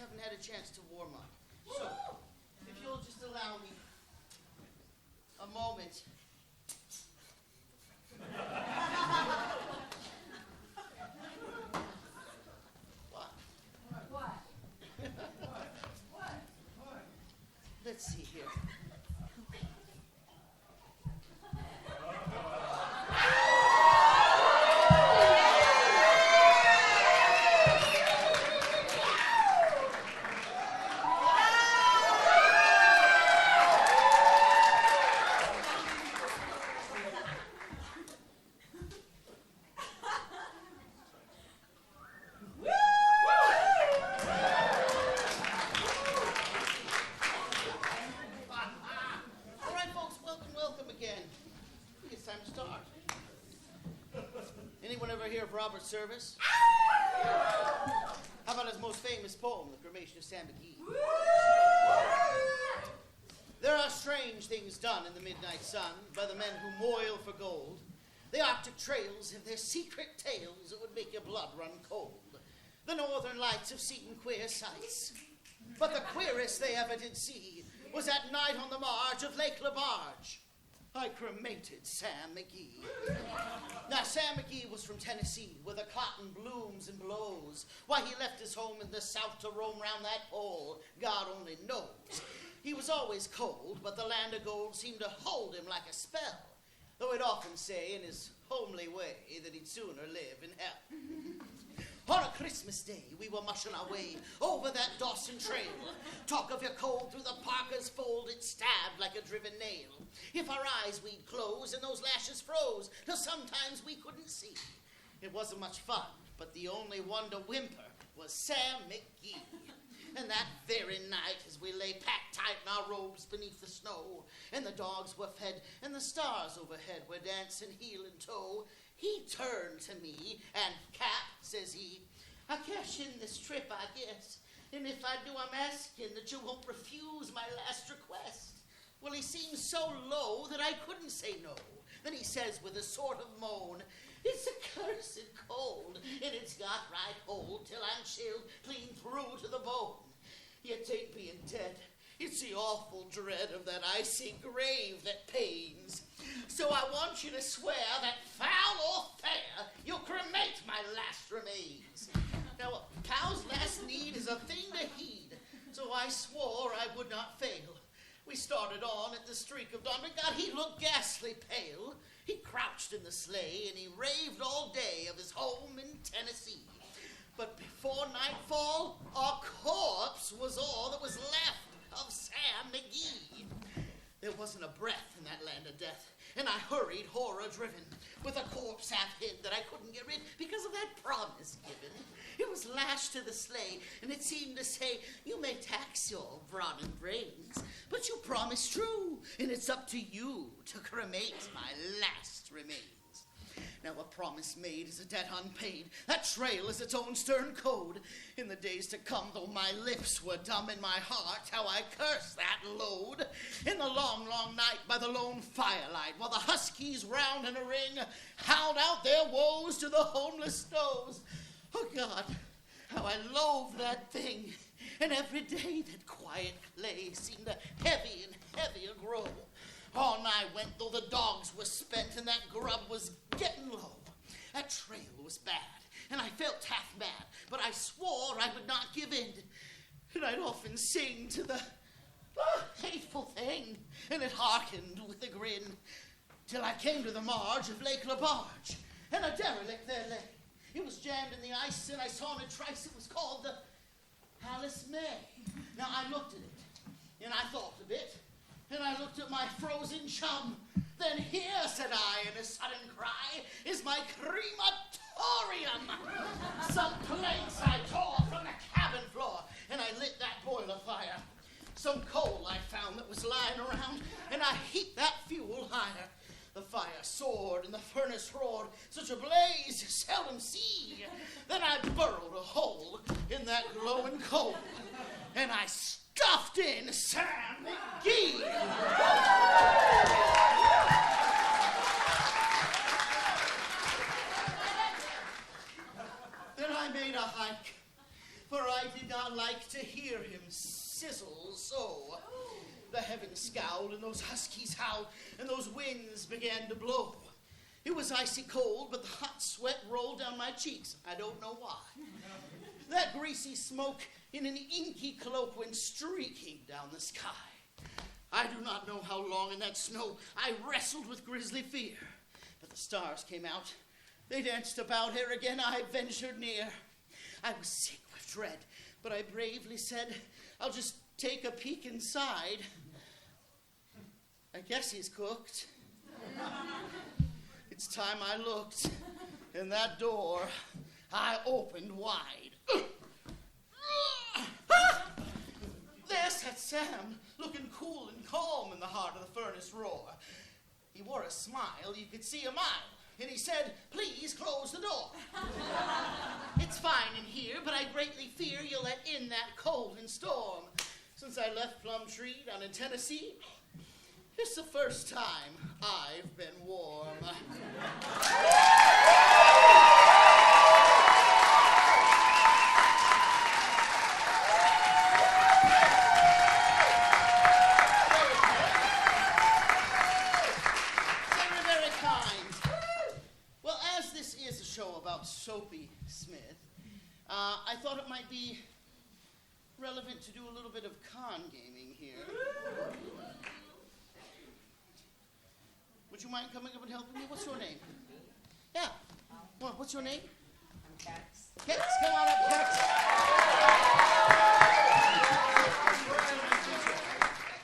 haven't had a chance to warm up. So, if you'll just allow me a moment. What? Let's see here. Service. How about his most famous poem, The Cremation of Sam McGee? There are strange things done in the midnight sun by the men who moil for gold. The Arctic trails have their secret tales that would make your blood run cold. The northern lights have seen queer sights, but the queerest they ever did see was that night on the marge of Lake LaBarge. I cremated Sam McGee. Now, Sam McGee was from Tennessee, where the cotton blooms and blows. Why he left his home in the south to roam round that pole, God only knows. He was always cold, but the land of gold seemed to hold him like a spell, though he'd often say in his homely way that he'd sooner live in hell. On a Christmas day, we were mushing our way over that Dawson trail. Talk of your cold through the parka's fold, it stabbed like a driven nail. If our eyes we'd close and those lashes froze, till sometimes we couldn't see. It wasn't much fun, but the only one to whimper was Sam McGee. And that very night, as we lay packed tight in our robes beneath the snow, and the dogs were fed, and the stars overhead were dancing heel and toe, he turned to me, and Cap, says he, I cash in this trip, I guess, and if I do, I'm asking that you won't refuse my last request. Well, he seemed so low that I couldn't say no. Then he says with a sort of moan, it's a cursed cold, and it's got right hold till I'm chilled clean through to the bone. Yet ain't being dead. It's the awful dread of that icy grave that pains. So I want you to swear that foul or fair, you'll cremate my last remains. Now, a cow's last need is a thing to heed, so I swore I would not fail. We started on at the streak of dawn, but God, he looked ghastly pale. He crouched in the sleigh, and he raved all day of his home in Tennessee. But before nightfall, our corpse was all that was left of Sam McGee. There wasn't a breath in that land of death, and I hurried horror-driven, with a corpse half hid that I couldn't get rid because of that promise given. It was lashed to the sleigh, and it seemed to say, you may tax your broadened brains, but you promise true, and it's up to you to cremate my last remains. Now a promise made is a debt unpaid. That trail is its own stern code. In the days to come, though my lips were dumb in my heart, how I cursed that load. In the long, long night by the lone firelight, while the huskies round in a ring howled out their woes to the homeless snows. Oh God, how I loathed that thing. And every day that quiet clay seemed to heavy and heavier grow. On I went, though the dogs were spent and that grub was getting low. That trail was bad, and I felt half mad, but I swore I would not give in. And I'd often sing to the hateful thing, and it hearkened with a grin, till I came to the marge of Lake LaBarge, and a derelict there lay. It was jammed in the ice, and I saw in a trice it was called the Alice May. Now I looked at it, and I thought a bit, and I looked at my frozen chum. Then here, said I, in a sudden cry, is my crematorium. Some planks I tore from the cabin floor, and I lit that boiler fire. Some coal I found that was lying around, and I heaped that fuel higher. The fire soared and the furnace roared, such a blaze you seldom see. Then I burrowed a hole in that glowing coal, and I stuffed in Sam McGee. Then I made a hike for I did not like to hear him sizzle so. The heavens scowled, and those huskies howled, and those winds began to blow. It was icy cold, but the hot sweat rolled down my cheeks. I don't know why. That greasy smoke in an inky cloak went streaking down the sky. I do not know how long in that snow I wrestled with grisly fear. But the stars came out. They danced about ere again I ventured near. I was sick with dread, but I bravely said, I'll just take a peek inside. I guess he's cooked. It's time I looked, and that door I opened wide. There sat Sam, looking cool and calm in the heart of the furnace roar. He wore a smile, you could see a mile, and he said, please close the door. It's fine in here, but I greatly fear you'll let in that cold and storm. Since I left Plumtree down in Tennessee, it's the first time I've been warm. Very kind. Well, as this is a show about Soapy Smith, I thought it might be relevant to do a little bit of con gaming here. Would you mind coming up and helping me? What's your name? Yeah. Well, what's your name? I'm Kex. Kex, come on up, Kex.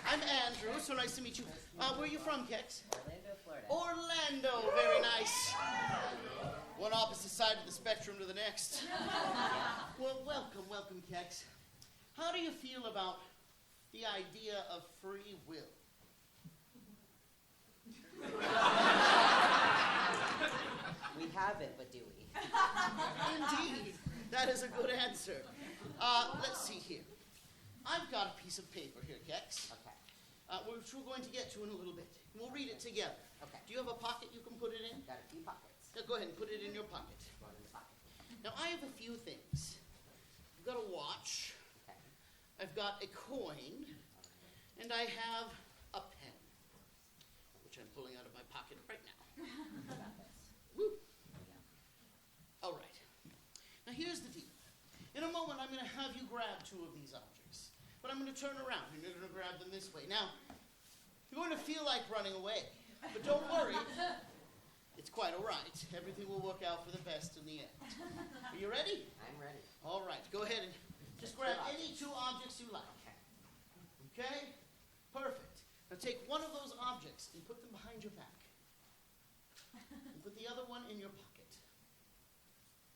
I'm Andrew. So nice to meet you. Where are you from, Kex? Orlando, Florida. Orlando. Very nice. One opposite side of the spectrum to the next. Well, welcome, Kex. How do you feel about the idea of free will? We have it, but do we? Indeed. That is a good answer. Let's see here. I've got a piece of paper here, Kex. Okay. Which we're going to get to in a little bit. We'll read it together. Okay. Do you have a pocket you can put it in? Got a few pockets. Go ahead and put it in your pocket. One in the pocket. Now, I have a few things. I've got a watch. Okay. I've got a coin. And I have a pen, which I'm pulling out of my pocket right now. Got this. Woo. Yeah. All right. Now, here's the deal. In a moment, I'm going to have you grab two of these objects. But I'm going to turn around, and you're going to grab them this way. Now, you're going to feel like running away. But don't worry. It's quite all right. Everything will work out for the best in the end. Are you ready? I'm ready. All right. Go ahead and just grab any two objects you like. Okay. Okay? Perfect. Now take one of those objects and put them behind your back. And put the other one in your pocket.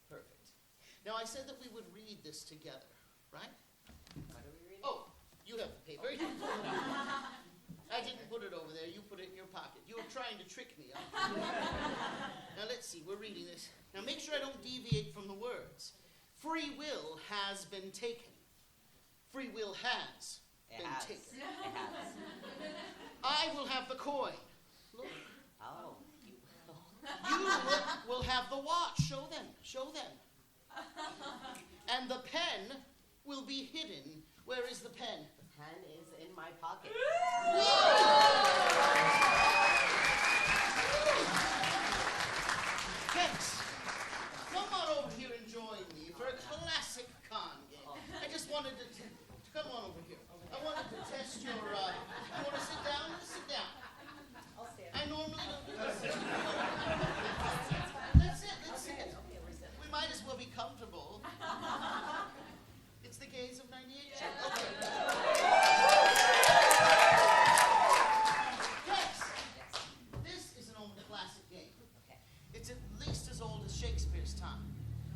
Perfect. Now I said that we would read this together, right? What are we reading? Oh, you have the paper. I didn't put it over there. You put it in your pocket. You were trying to trick me. Huh? Now let's see. We're reading this. Now make sure I don't deviate from the words. Free will has been taken. Free will has been taken. It has. I will have the coin. Look. Oh, you will. You will have the watch. Show them. Show them. And the pen will be hidden. Where is the pen? The pen is in my pocket. Kex, come on over here and join me for a classic con game. I just wanted to come on over here. I wanted to test your, you want to sit down? Sit down. I'll stand. I normally don't do this. Let's sit. We might as well be comfortable. It's the gaze of 98. Okay. Kex, this is an old classic game. Okay. It's at least as old as Shakespeare's time,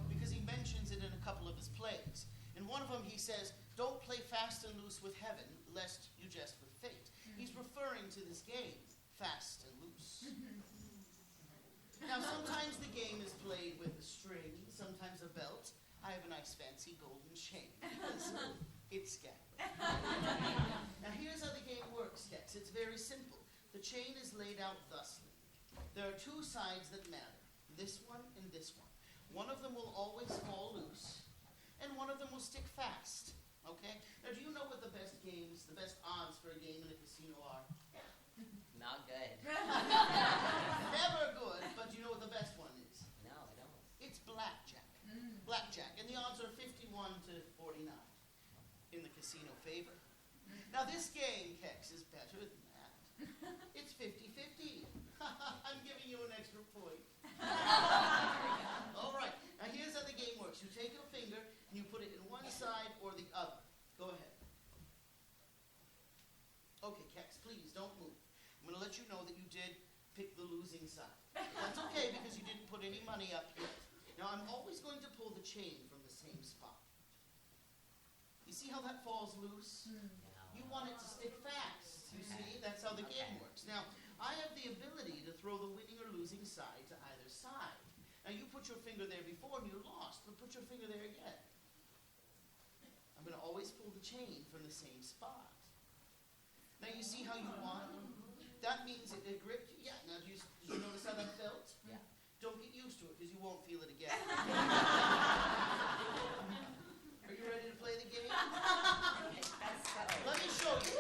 because he mentions it in a couple of his plays. In one of them, he says, "Don't play fast and loose with heaven, lest you jest with fate." He's referring to this game, fast and loose. Now, sometimes the game is played with a string, sometimes a belt. I have a nice fancy golden chain, because it's scattered. Now, here's how the game works, Kex. It's very simple. The chain is laid out thusly. There are two sides that matter, this one and this one. One of them will always fall loose, and one of them will stick fast. Okay? Now, do you know what the best odds for a game in a casino are? Not good. Never good, but do you know what the best one is? No, I don't. It's blackjack. Blackjack, and the odds are 51 to 49 in the casino favor. Now, this game, Kex, is better than that. It's 50-50. I'm giving you an extra point. All right. Now, here's how the game works. You take your finger and you put it in one side or the other. Go ahead. Okay, Kex, please don't move. I'm going to let you know that you did pick the losing side. That's okay because you didn't put any money up yet. Now, I'm always going to pull the chain from the same spot. You see how that falls loose? You want it to stick fast. You see? That's how the game works. Now, I have the ability to throw the winning or losing side to either side. Now, you put your finger there before and you lost, but put your finger there again. I'm going to always pull the chain from the same spot. Now, you see how you won? That means it gripped you. Yeah. Now, did you notice how that felt? Yeah. Don't get used to it because you won't feel it again. Are you ready to play the game? Let me show you.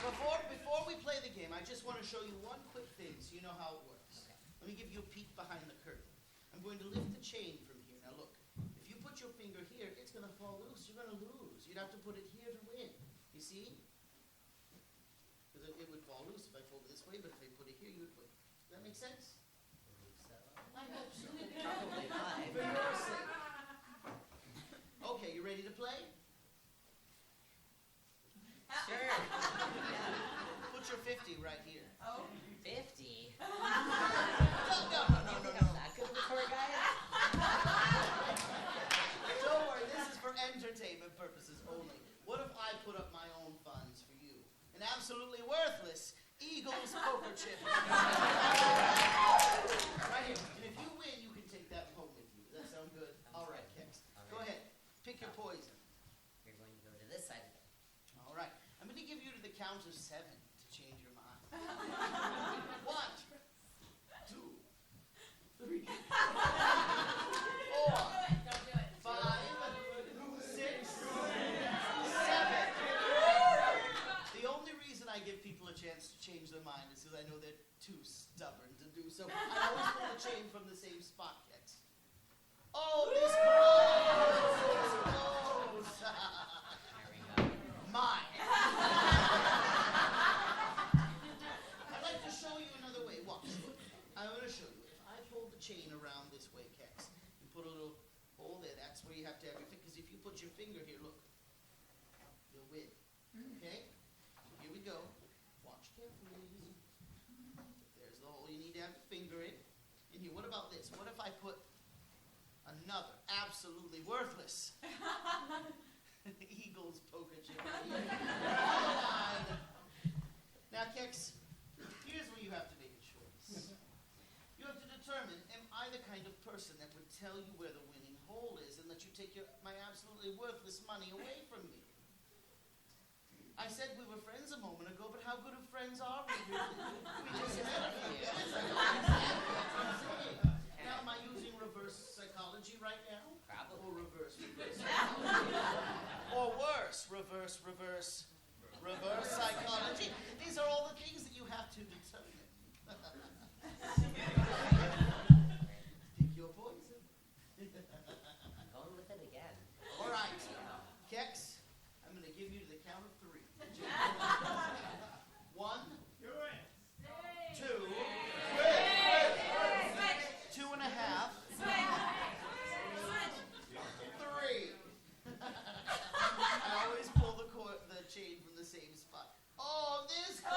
Before we play the game, I just want to show you one quick thing so you know how it works. Okay. Let me give you a peek behind the curtain. I'm going to lift the chain from here. Now look, if you put your finger here, it's going to fall loose. You're going to lose. You'd have to put it here to win. You see? Because it would fall loose if I fold it this way, but if I put it here, you would win. Does that make sense? I hope so. Probably not. For your sake. Okay, you ready to play? Sure. Yeah. Put your 50 right here. 50? No. That good for a guy? Don't worry, this is for entertainment purposes only. What if I put up my own funds for you? An absolutely worthless Eagles poker chip. Right here. And if you win, you can take that home with you. Does that sound good? All right, Kex. Go ahead. Pick your poison. You're going to go to this side of it. All right. I'm going to give you to the count of 7 to change your mind. 1, 2, 3, 4, 5, 6, 7. The only reason I give people a chance to change their mind is because I know they're too stubborn to do so. I always pull the chain from the same spot, Kex. Oh, this close! There we go. Mine. I'd like to show you another way. Watch. I'm going to show you. If I pull the chain around this way, Kex, and put a little hole there, that's where you have to have your finger. Because if you put your finger here, look, you'll win. Okay? Here we go. Watch carefully. There's the hole you need to have your finger in. And here, what about this? What if I put another absolutely worthless Eagles poker chip on the line? Now, Kex, here's where you have to make a choice. You have to determine, am I the kind of person that would tell you where the winning hole is and let you take my absolutely worthless money away from me? I said we were friends a moment ago, but how good of friends are we really? We just met a few minutes ago. Now, am I using reverse psychology right now? Probably. Or reverse psychology? Or worse, reverse psychology? These are all the things that you have to determine. Pick your poison. I'm going with it again. All right. Kex, I'm going to give you to the count of 3. 1, 2, 2.5, 3. I always pull the chain from the same spot. Oh, this close!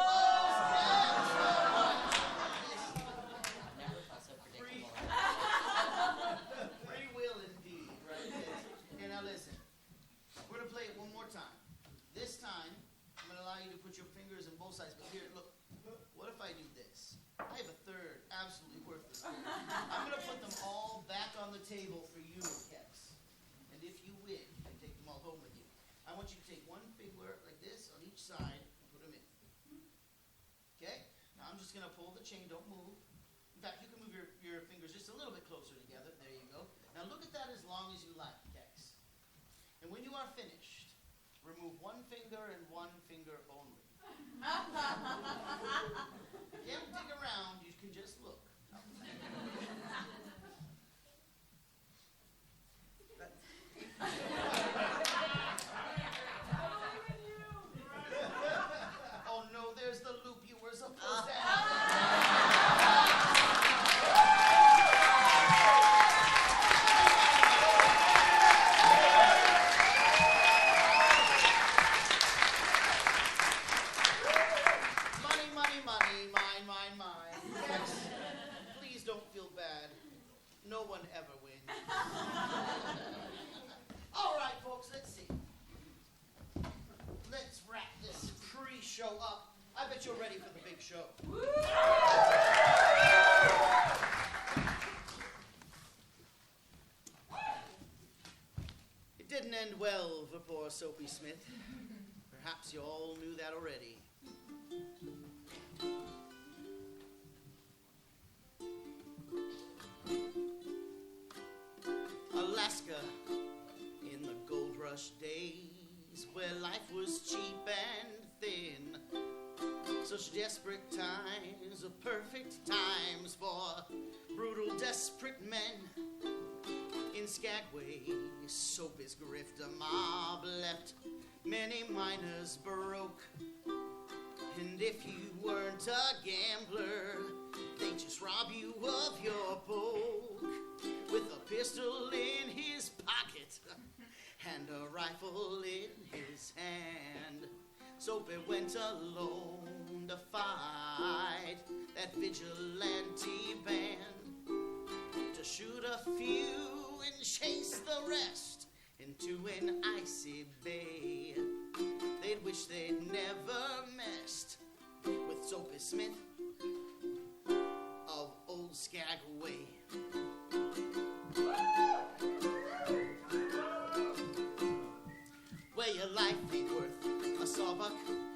Never felt so predictable. Free will indeed, right? Okay, now listen. We're going to play it one more time. This time, I'm going to allow you to put your fingers in both sides. But here, look. What if I do this? I have a third, absolutely worthless finger. I'm going to put them all back on the table for you, Kex. And if you win, you can take them all home with you. I want you to take one finger like this on each side and put them in. Okay? Now I'm just going to pull the chain. Don't move. In fact, you can move your fingers just a little bit closer together. There you go. Now look at that as long as you like, Tex. And when you are finished, remove one finger and one finger only. If you ever dig around, you can just look. Oh no, there's the loop you were supposed to have. Money, money, money, mine, mine, mine. Yes. Please don't feel bad. No one ever wins. All right, folks, let's see. Let's wrap this pre-show up. I bet you're ready for the big show. It didn't end well for poor Soapy Smith. Perhaps you all knew that already. Alaska, in the gold rush days, where life was cheap and thin. Such desperate times are perfect times for brutal, desperate men. In Skagway, Soapy's grifter mob left many miners broke. And if you weren't a gambler, they'd just rob you of your poke. With a pistol in his pocket and a rifle in his hand, Soapy went alone to fight that vigilante band, to shoot a few and chase the rest into an icy bay. They'd wish they'd never messed with Soapy Smith of old Skagway. Where your life ain't worth a sawbuck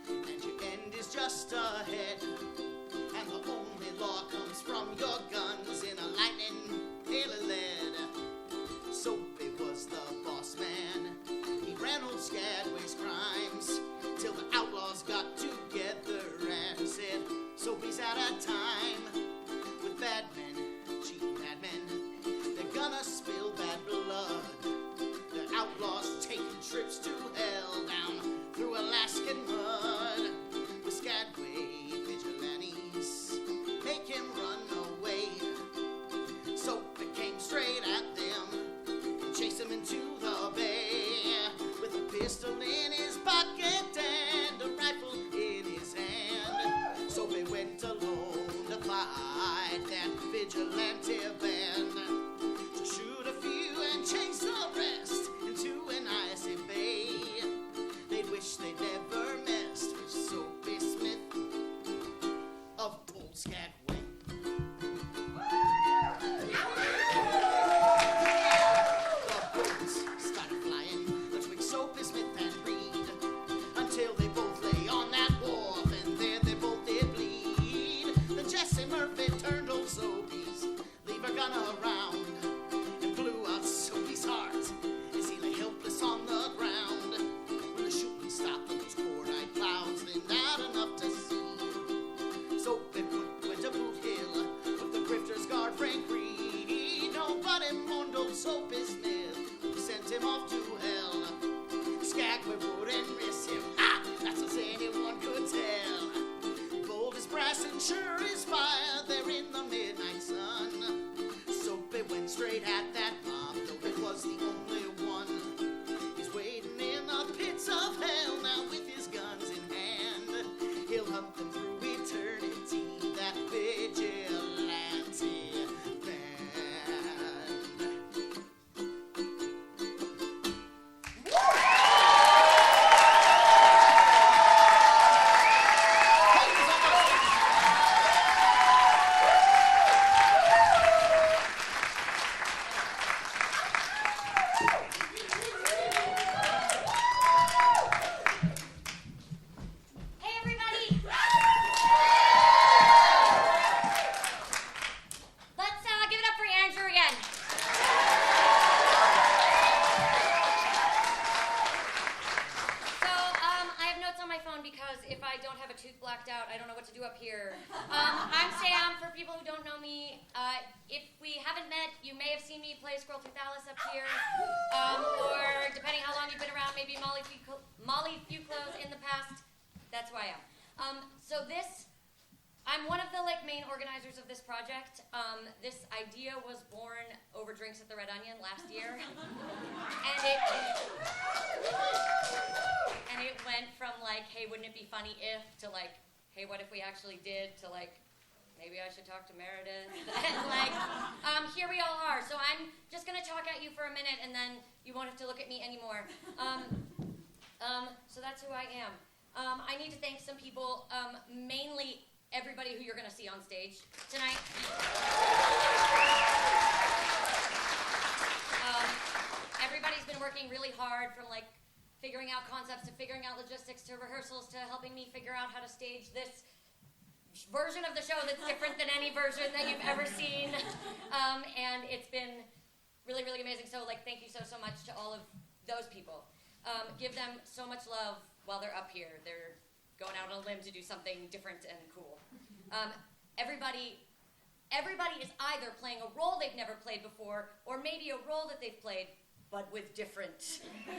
and your end is just ahead, and the only law comes from your guns in a lightning hail of lead. Soapy was the boss man. He ran old Skagway's crimes till the outlaws got together and said, Soapy's out of time with bad men, cheating bad men. They're gonna spill bad blood. The outlaws taking trips to hell down through Alaskan mud. With Skagway vigilantes make him run away. Soapy came straight at them and chased him into the bay with a pistol in his pocket and a rifle in his hand. Soapy went alone to I don't know what to do up here. I'm Sam, for people who don't know me. If we haven't met, you may have seen me play Squirrel Tooth Alice up here. Or, depending how long you've been around, maybe Molly Fuclos in the past. That's who I am. I'm one of the main organizers of this project. This idea was born over drinks at the Red Onion last year. And it went from hey, wouldn't it be funny if, to hey, what if we actually did, to maybe I should talk to Meredith. And here we all are. So I'm just gonna talk at you for a minute and then you won't have to look at me anymore. So that's who I am. I need to thank some people, mainly everybody who you're going to see on stage tonight. Everybody's been working really hard, from figuring out concepts to figuring out logistics to rehearsals to helping me figure out how to stage this version of the show that's different than any version that you've ever seen. And it's been really, really amazing. So thank you so much to all of those people. Give them so much love while they're up here. They're going out on a limb to do something different and cool. Everybody is either playing a role they've never played before, or maybe a role that they've played, but with different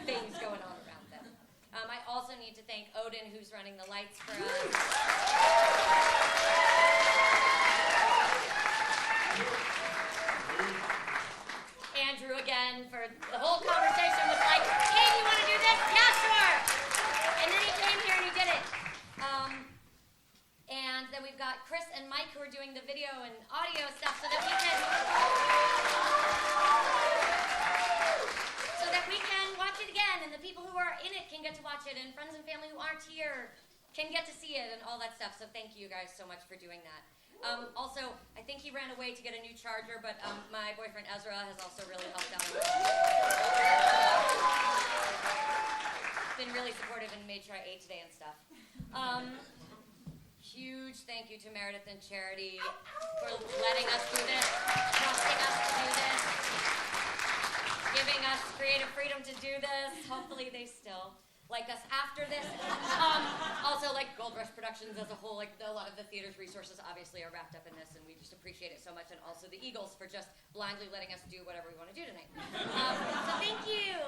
things going on around them. I also need to thank Odin, who's running the lights for us. Andrew again, for the whole conversation was hey, you want to do this? Yeah, sure. And then he came here and he did it. And then we've got Chris and Mike, who are doing the video and audio stuff so that we can watch it again, and the people who are in it can get to watch it, and friends and family who aren't here can get to see it and all that stuff. So thank you guys so much for doing that. Also, I think he ran away to get a new charger, but my boyfriend Ezra has also really helped out. Been really supportive and made sure I ate today and stuff. Huge thank you to Meredith and Charity for letting us do this, trusting us to do this, giving us creative freedom to do this. Hopefully they still like us after this. Also, Gold Rush Productions as a whole, a lot of the theater's resources obviously are wrapped up in this, and we just appreciate it so much. And also the Eagles for just blindly letting us do whatever we want to do tonight. So thank you.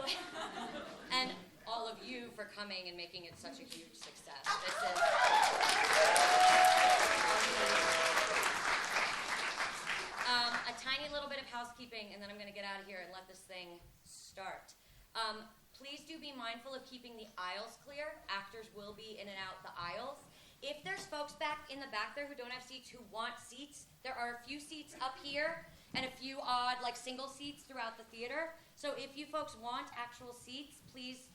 And all of you for coming and making it such a huge success. This is a tiny little bit of housekeeping, and then I'm going to get out of here and let this thing start. Please do be mindful of keeping the aisles clear. Actors will be in and out the aisles. If there's folks back in the back there who don't have seats, who want seats, there are a few seats up here and a few odd single seats throughout the theater. So if you folks want actual seats, please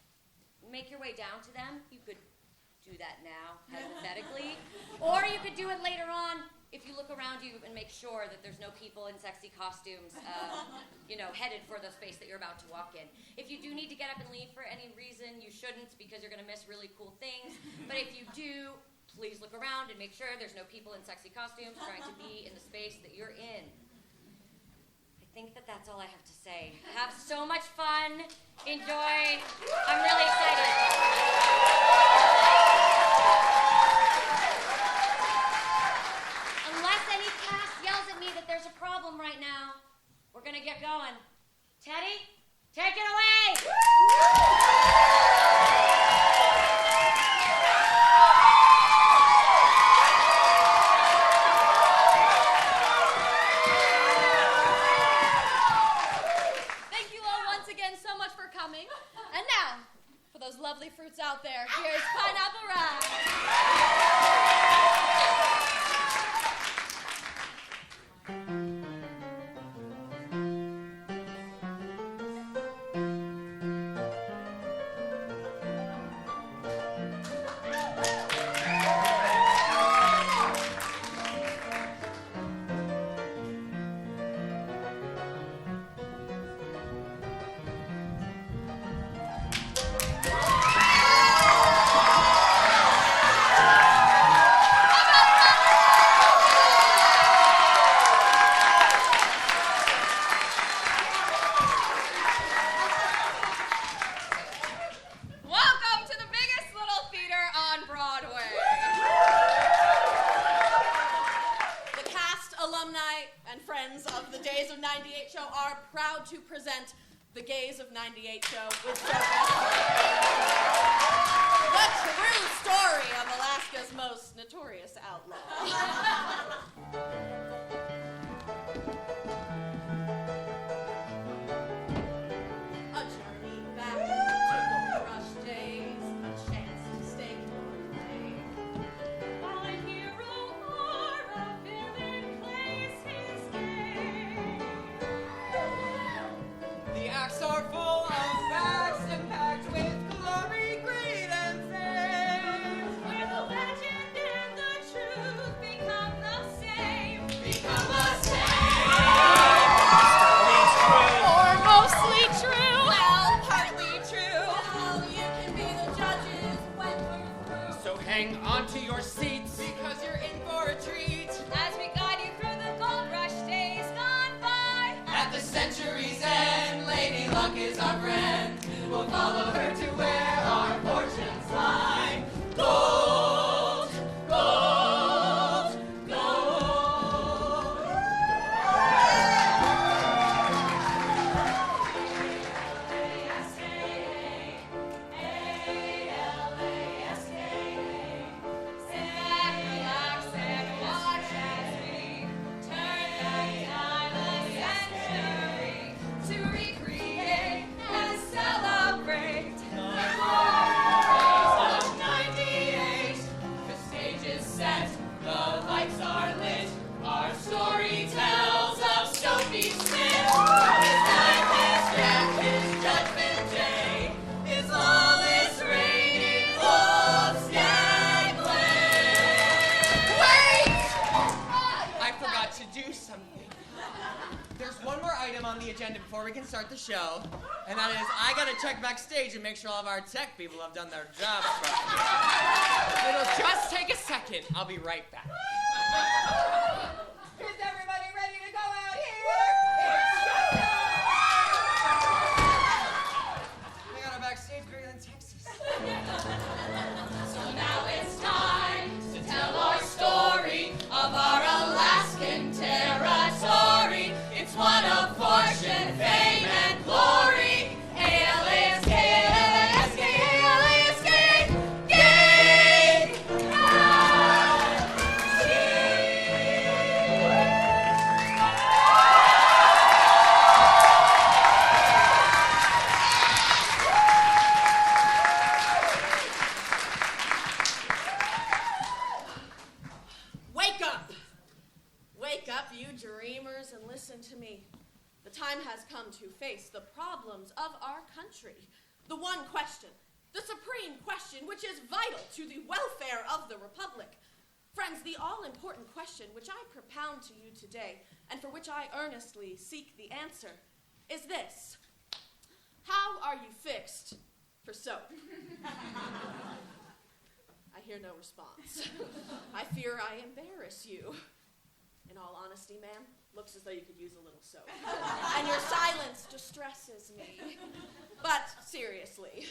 make your way down to them. You could do that now, hypothetically. Or you could do it later on if you look around you and make sure that there's no people in sexy costumes, headed for the space that you're about to walk in. If you do need to get up and leave for any reason, you shouldn't, because you're going to miss really cool things. But if you do, please look around and make sure there's no people in sexy costumes trying to be in the space that you're in. I think that's all I have to say. Have so much fun. Enjoy. I'm really excited. Unless any cast yells at me that there's a problem right now, we're going to get going. Teddy, take it away! Thank you all once again so much for coming. And now, for those lovely fruits out there, here's pineapple rye. of 98 show with Soapy. The true story of Alaska's most notorious outlaw. A journey back to the rush days, a chance to stay away. While a hero or a villain plays his game. The acts are full of facts and packed with glory, greed, and fame. Where the legend and the truth become the same. Become the same. Or mostly true. Well, partly true. Well, you can be the judges when we're through. So hang on to your seats because you're in for a treat. As we guide you through the gold rush days gone by. At the century's end, Lady Luck is our friend. We'll follow her to where our fortunes lie. Gold, gold, gold. Sit back, relax, and watch as we turn back time a century to recreate and celebrate the glories of 98. The stage is set, the lights are lit. Our story tells of Soapy Smith. His life is death, his judgment day. His lawless reign in old Stag Land. Wait! I forgot to do something. There's one more item on the agenda before we can start the show, and that is I gotta check backstage and make sure all of our tech people have done their jobs properly. It'll just take a second. I'll be right back. Is everybody ready to go out here? They got a backstage bigger than Texas. So now it's time to tell our story of our Alaskan territory. It's one of fortune, fame, and glory. A-L-A-S-K, A-L-A-S-K, A-L-A-S-K, gang! Wake up! Wake up, you dreamers, and listen to me. The time has come to face the problems of our country. The one question, the supreme question, which is vital to the welfare of the Republic. Friends, the all-important question which I propound to you today, and for which I earnestly seek the answer, is this. How are you fixed for soap? I hear no response. I fear I embarrass you. In all honesty, ma'am, looks as though you could use a little soap. And your silence distresses me. But seriously,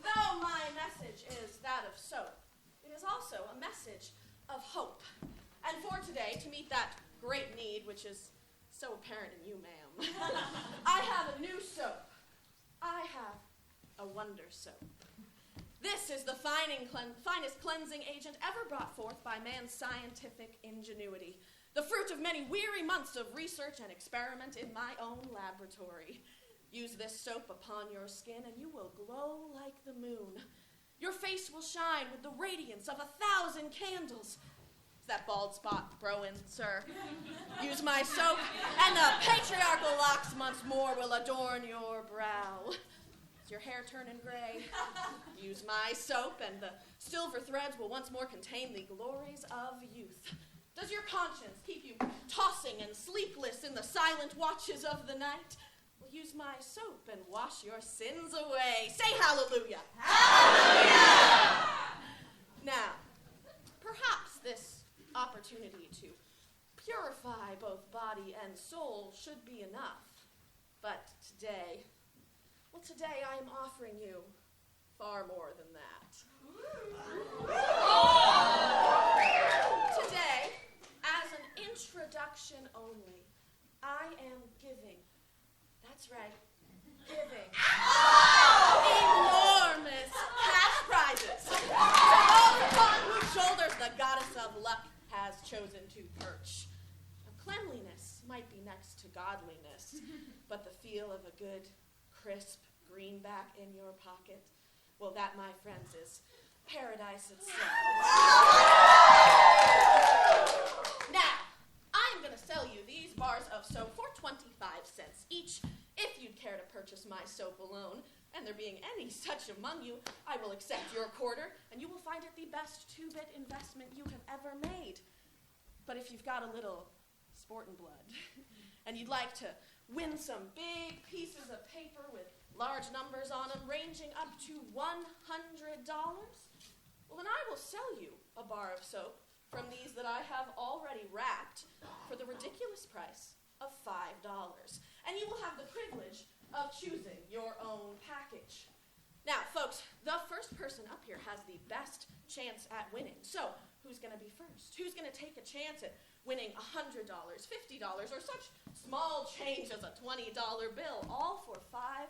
though my message is that of soap, it is also a message of hope. And for today, to meet that great need, which is so apparent in you, ma'am, I have a new soap. I have a wonder soap. This is the finest cleansing agent ever brought forth by man's scientific ingenuity, the fruit of many weary months of research and experiment in my own laboratory. Use this soap upon your skin and you will glow like the moon. Your face will shine with the radiance of 1,000 candles. Is that bald spot growing, sir? Use my soap and the patriarchal locks once more will adorn your brow. Is your hair turning gray? Use my soap and the silver threads will once more contain the glories of youth. Does your conscience keep you tossing and sleepless in the silent watches of the night? Well, use my soap and wash your sins away. Say hallelujah. Hallelujah! Now, perhaps this opportunity to purify both body and soul should be enough. But today I am offering you far more than that. Today, as an introduction only, I am giving, that's right, giving. Enormous cash prizes. To those upon whose shoulders the goddess of luck has chosen to perch. Now, cleanliness might be next to godliness, but the feel of a good, crisp greenback in your pocket, well, that, my friends, is paradise itself. Now, I'm going to sell you these bars of soap for 25 cents each. If you'd care to purchase my soap alone, and there being any such among you, I will accept your quarter, and you will find it the best two-bit investment you have ever made. But if you've got a little sportin' blood, and you'd like to win some big pieces of paper with large numbers on them, ranging up to $100, well, then I will sell you a bar of soap from these that I have already wrapped for the ridiculous price of $5. And you will have the privilege of choosing your own package. Now, folks, the first person up here has the best chance at winning. So, who's going to be first? Who's going to take a chance at winning $100, $50, or such small change as a $20 bill, all for $5?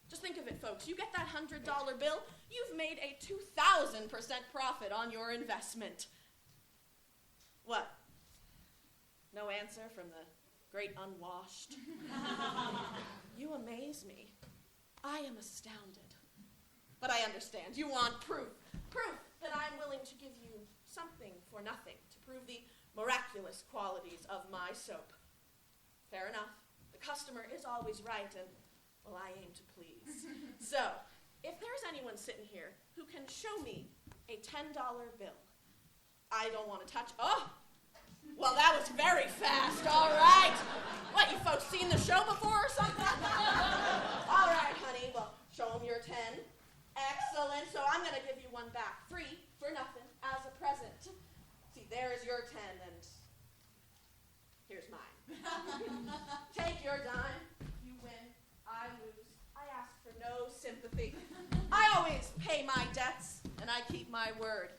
Just think of it, folks. You get that $100 bill, you've made a 2,000% profit on your investment. What? No answer from the great unwashed? You amaze me. I am astounded. But I understand. You want proof. Proof that I'm willing to give you something for nothing to prove the miraculous qualities of my soap. Fair enough. The customer is always right, and, well, I aim to please. So, if there's anyone sitting here who can show me a $10 bill, I don't want to touch. Oh! Well, that was very fast. All right. What, you folks seen the show before or something? All right, honey. Well, show them your 10. Excellent. So I'm going to give you one back free for nothing as a present. See, there's your 10, and here's mine. Take your dime. You win. I lose. I ask for no sympathy. I always pay my debts, and I keep my word.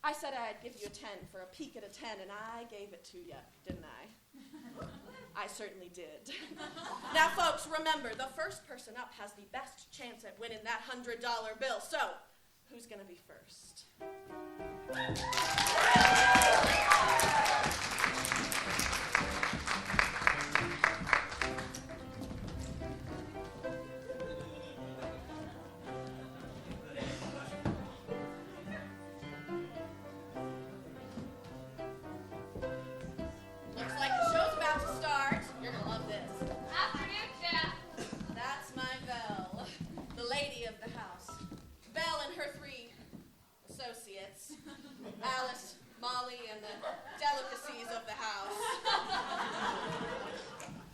I said I'd give you a 10 for a peek at a 10, and I gave it to you, didn't I? I certainly did. Now, folks, remember, the first person up has the best chance at winning that $100 bill. So, who's going to be first? Alice, Molly, and the delicacies of the house.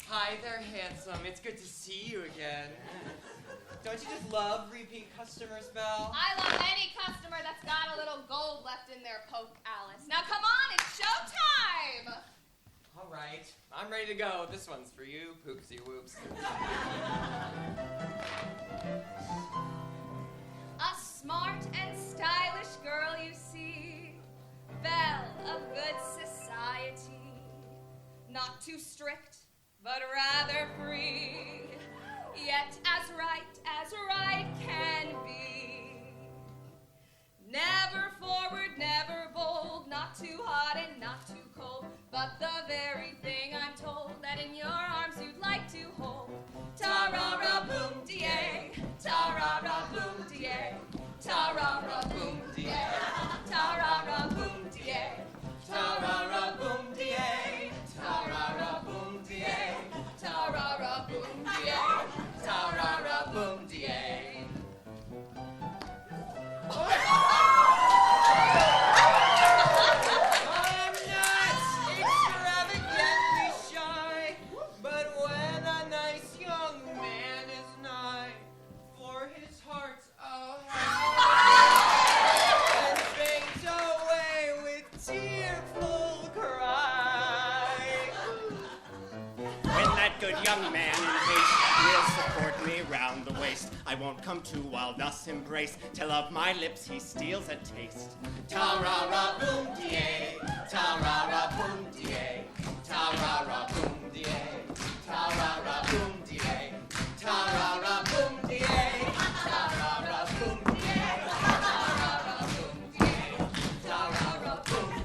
Hi there, handsome. It's good to see you again. Don't you just love repeat customers, Belle? I love any customer that's got a little gold left in their poke, Alice. Now come on, it's showtime! All right, I'm ready to go. This one's for you, Poopsie Whoops. A smart and stylish girl, you see, belle of good society, not too strict, but rather free, yet as right can be. Never forward, never bold, not too hot and not too cold, but the very thing I'm told that in your arms you'd like to hold. Ta-ra-ra-boom-de-ay, ta-ra-ra-boom-de-ay, ta-ra-ra-boom-de-ay, ta-ra-ra-boom-de-ay, ta-ra-ra-boom-de-ay, ta-ra-ra-boom-de-ay, ta-ra-ra-boom-de-ay, ta-ra-ra-boom-de-ay. I'm not extravagantly shy, but when a nice young man is nigh, for his heart's a and fades away with tearful cry. When that good young man in haste will support me round the waist, I won't come to while thus embraced, till of my lips he steals a taste. Ta-ra-ra-boom-de-ay, ta-ra-ra-boom-de-ay, ta-ra-ra-boom-de-ay, ta-ra-ra-boom-de-ay, Ta-ra-ra-boom-dee-ay. Ta-ra-ra-boom-dee-ay. Ta-ra-ra-boom-dee-ay. Ta-ra-ra-boom-dee-ay.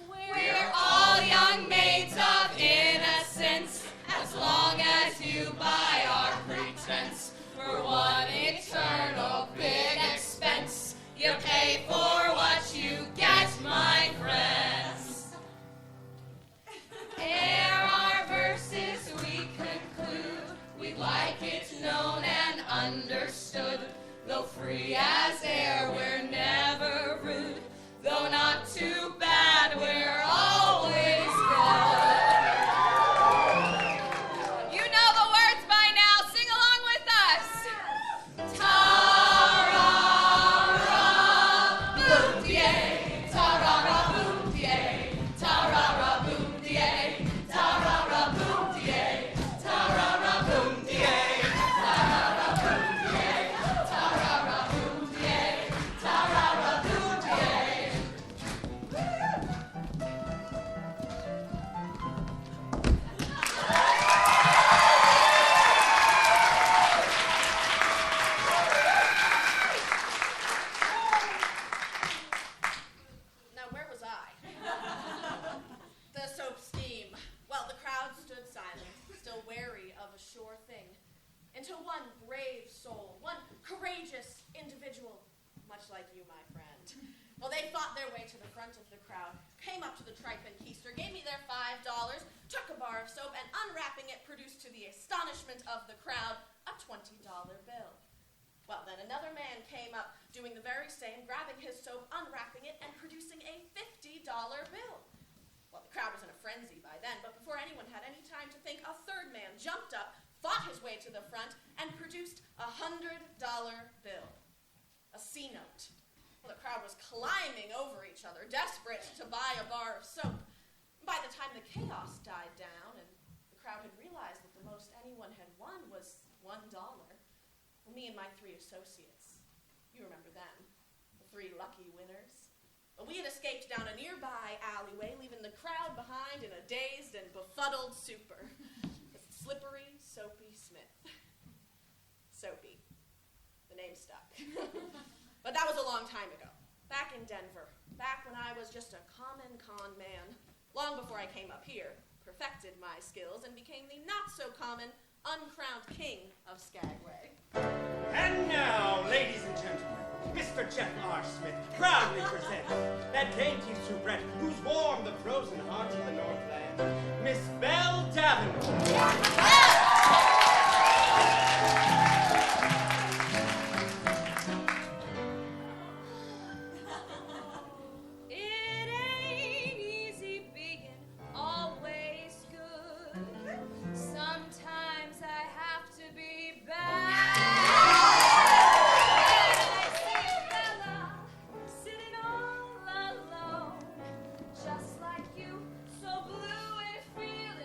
We're all young maids of innocence, as long as you buy our pretense. For one eternal big expense, you pay for what you get, my friends. Ere our verses we conclude, we'd like it known and understood. Though free as air, we're never rude. Though not too bad, we're always good. You know the words by now. Sing along with us. Ta-ra-ra-boom-dee-ay. Ta-ra-ra-boom-dee-ay. Ta-ra-ra-boom-dee-ay. Ta-ra-ra-boom-dee-ay. Ta-ra-ra-boom-dee-ay. Ta-ra-ra-boom-dee-ay. Ta-ra-ra-boom-dee-ay. Ta-ra-ra-boom-dee-ay. Now, where was I? The soap scheme. Well, the crowd stood silent, still wary of a sure thing, until one brave soul, one courageous individual, much like you, my friend. Well, they fought their way to the front of the crowd, came up to the tripe and keister, gave me their $5, took a bar of soap, and unwrapping it, produced to the astonishment of the crowd a $20 bill. Well, then another man came up, doing the very same, grabbing his soap, unwrapping it, and producing a $50 bill. Well, the crowd was in a frenzy by then, but before anyone had any time to think, a third man jumped up, fought his way to the front, and produced a $100 bill. A C note. Well, the crowd was climbing over each other, desperate to buy a bar of soap. By the time the chaos died down and the crowd had realized that the most anyone had won was $1, well, me and my 3 associates, you remember them, the 3 lucky winners. Well, we had escaped down a nearby alleyway, leaving the crowd behind in a dazed and befuddled super. With slippery, Soapy Smith. Soapy. The name stuck. But that was a long time ago. Back in Denver. Back when I was just a common con man. Long before I came up here, perfected my skills, and became the not-so-common, uncrowned king of Skagway. And now, ladies and gentlemen, Mr. Jeff R. Smith proudly presents that dainty soubrette who's warmed the frozen hearts of the Northland, Miss Belle Davenport. It ain't easy being always good. Sometimes I have to be bad. I see a fella sitting all alone, just like you, so blue and feeling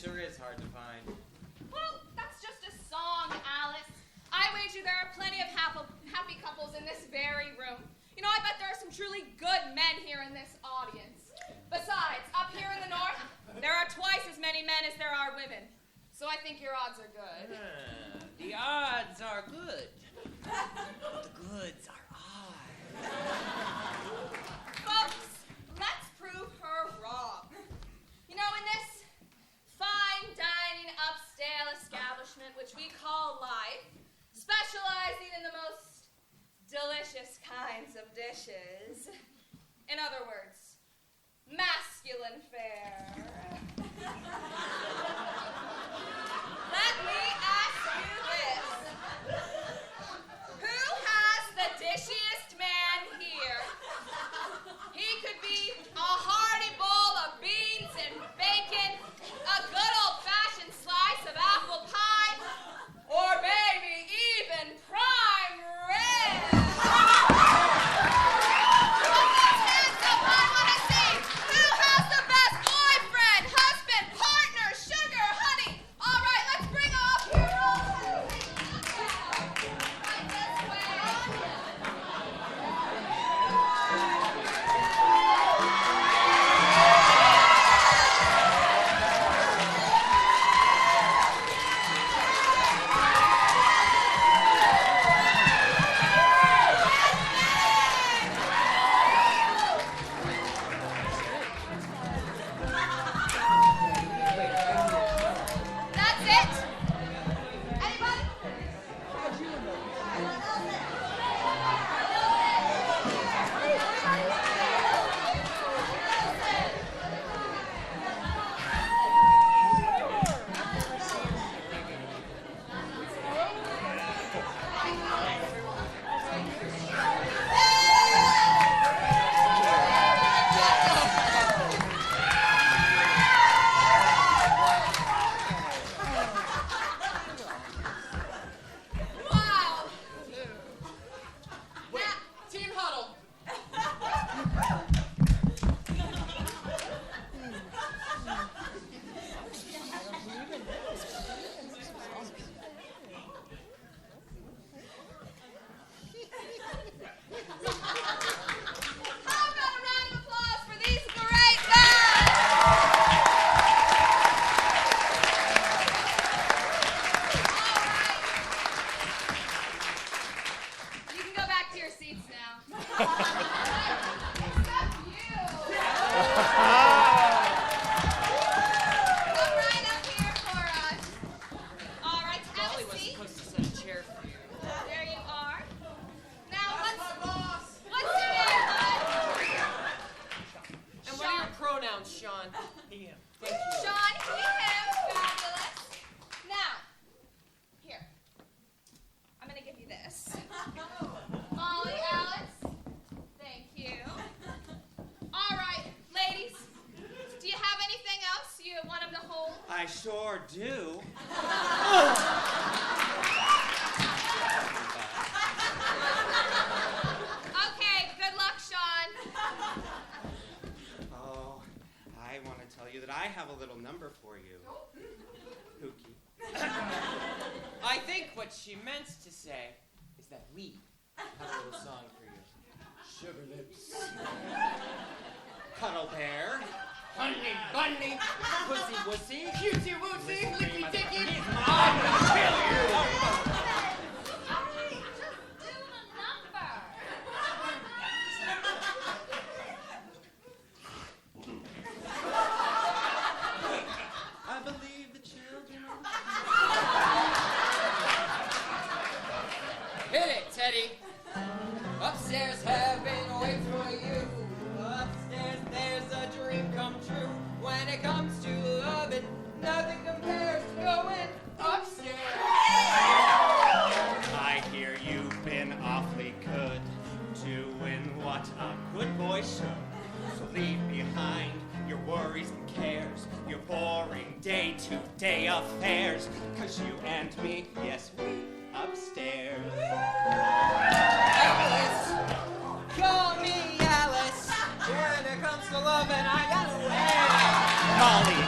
sure is hard to find. Well, that's just a song, Alice. I wager there are plenty of happy couples in this very room. You know, I bet there are some truly good men here in this audience. Besides, up here in the north, there are twice as many men as there are women. So I think your odds are good. The odds are good. But the goods are odd. Folks, let's prove her wrong. You know, in this fine dining upscale establishment which we call life, specializing in the most delicious kinds of dishes. In other words, masculine fare. Let me ask you this. Who has the dishiest man here? He could be a hearty bowl of beans and bacon, a good old-fashioned slice of apple pie, or maybe even prime rib. Put those hands up, I want to see. Who has the best boyfriend, husband, partner, sugar, honey? All right, let's bring her up here. Right this way. That's it. Anybody? Wow. Wait, team huddle. How about a round of applause for these great men? All right. You can go back to your seats now. Except you. Come right up here for us. All right, have Molly a was seat. supposed to set a chair for you. There you are. Now, what's your name, bud? And what are your pronouns, Sean? He, him. Thank you. Sean, he, him, fabulous. Now, here. I'm gonna give you this. Molly, Alice, thank you. All right, ladies, do you have anything else you want him to hold? I sure do. Okay, good luck, Sean. Oh, I want to tell you that I have a little number for you. Pookie. I think what she meant to say is that we have a little song for you. Sugar lips. Cuddle bear. Honey, bunny, pussy, wussy, cutesy, wootsy, licky, dicky. He's mine. I'm gonna kill you. All right, just do the number. I believe the children Hit it, Teddy. Upstairs have been waiting for you. Upstairs there's a dream come true. When it comes to loving, nothing compares to going upstairs. I hear you've been awfully good, doing what a good boy should. So leave behind your worries and cares, your boring day-to-day affairs. 'Cause you and me, yes, we upstairs. Alice, call me Alice. When it comes to loving, I gotta win. Molly,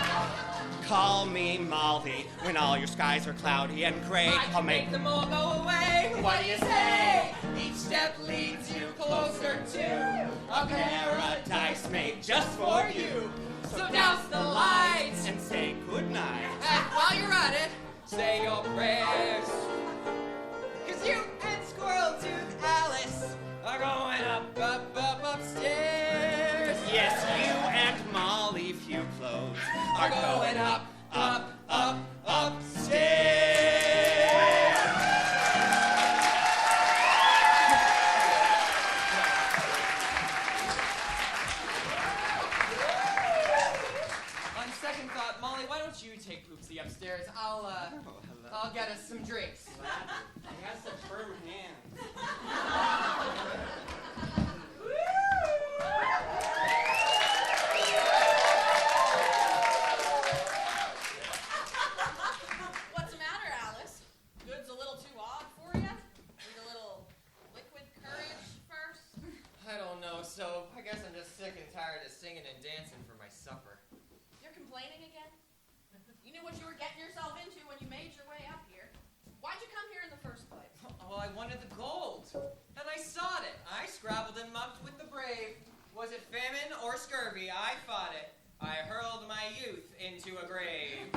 call call me Molly when all your skies are cloudy and gray. I can make them all go away. What do you say? Each step leads you closer to a paradise made just for you. So douse the lights and say goodnight. And while you're at it, say your prayers. 'Cause you and Squirrel Tooth Alice are going up, up, up, upstairs. Yes, you and Molly, few clothes, Are going up, up, up, upstairs. On second thought, Molly, why don't you take Poopsie upstairs? I'll get us some drinks. He has such firm hands. What's the matter, Alice? Good's a little too odd for you? Need a little liquid courage first? I don't know, so I guess I'm just sick and tired of singing and dancing for my supper. You're complaining again? You knew what you were getting yourself into when you made your way up here. Why'd you come here in the first place? Well, I wanted the gold, and I sought it. I scrabbled and mucked with the brave. Was it famine or scurvy? I fought it. I hurled my youth into a grave.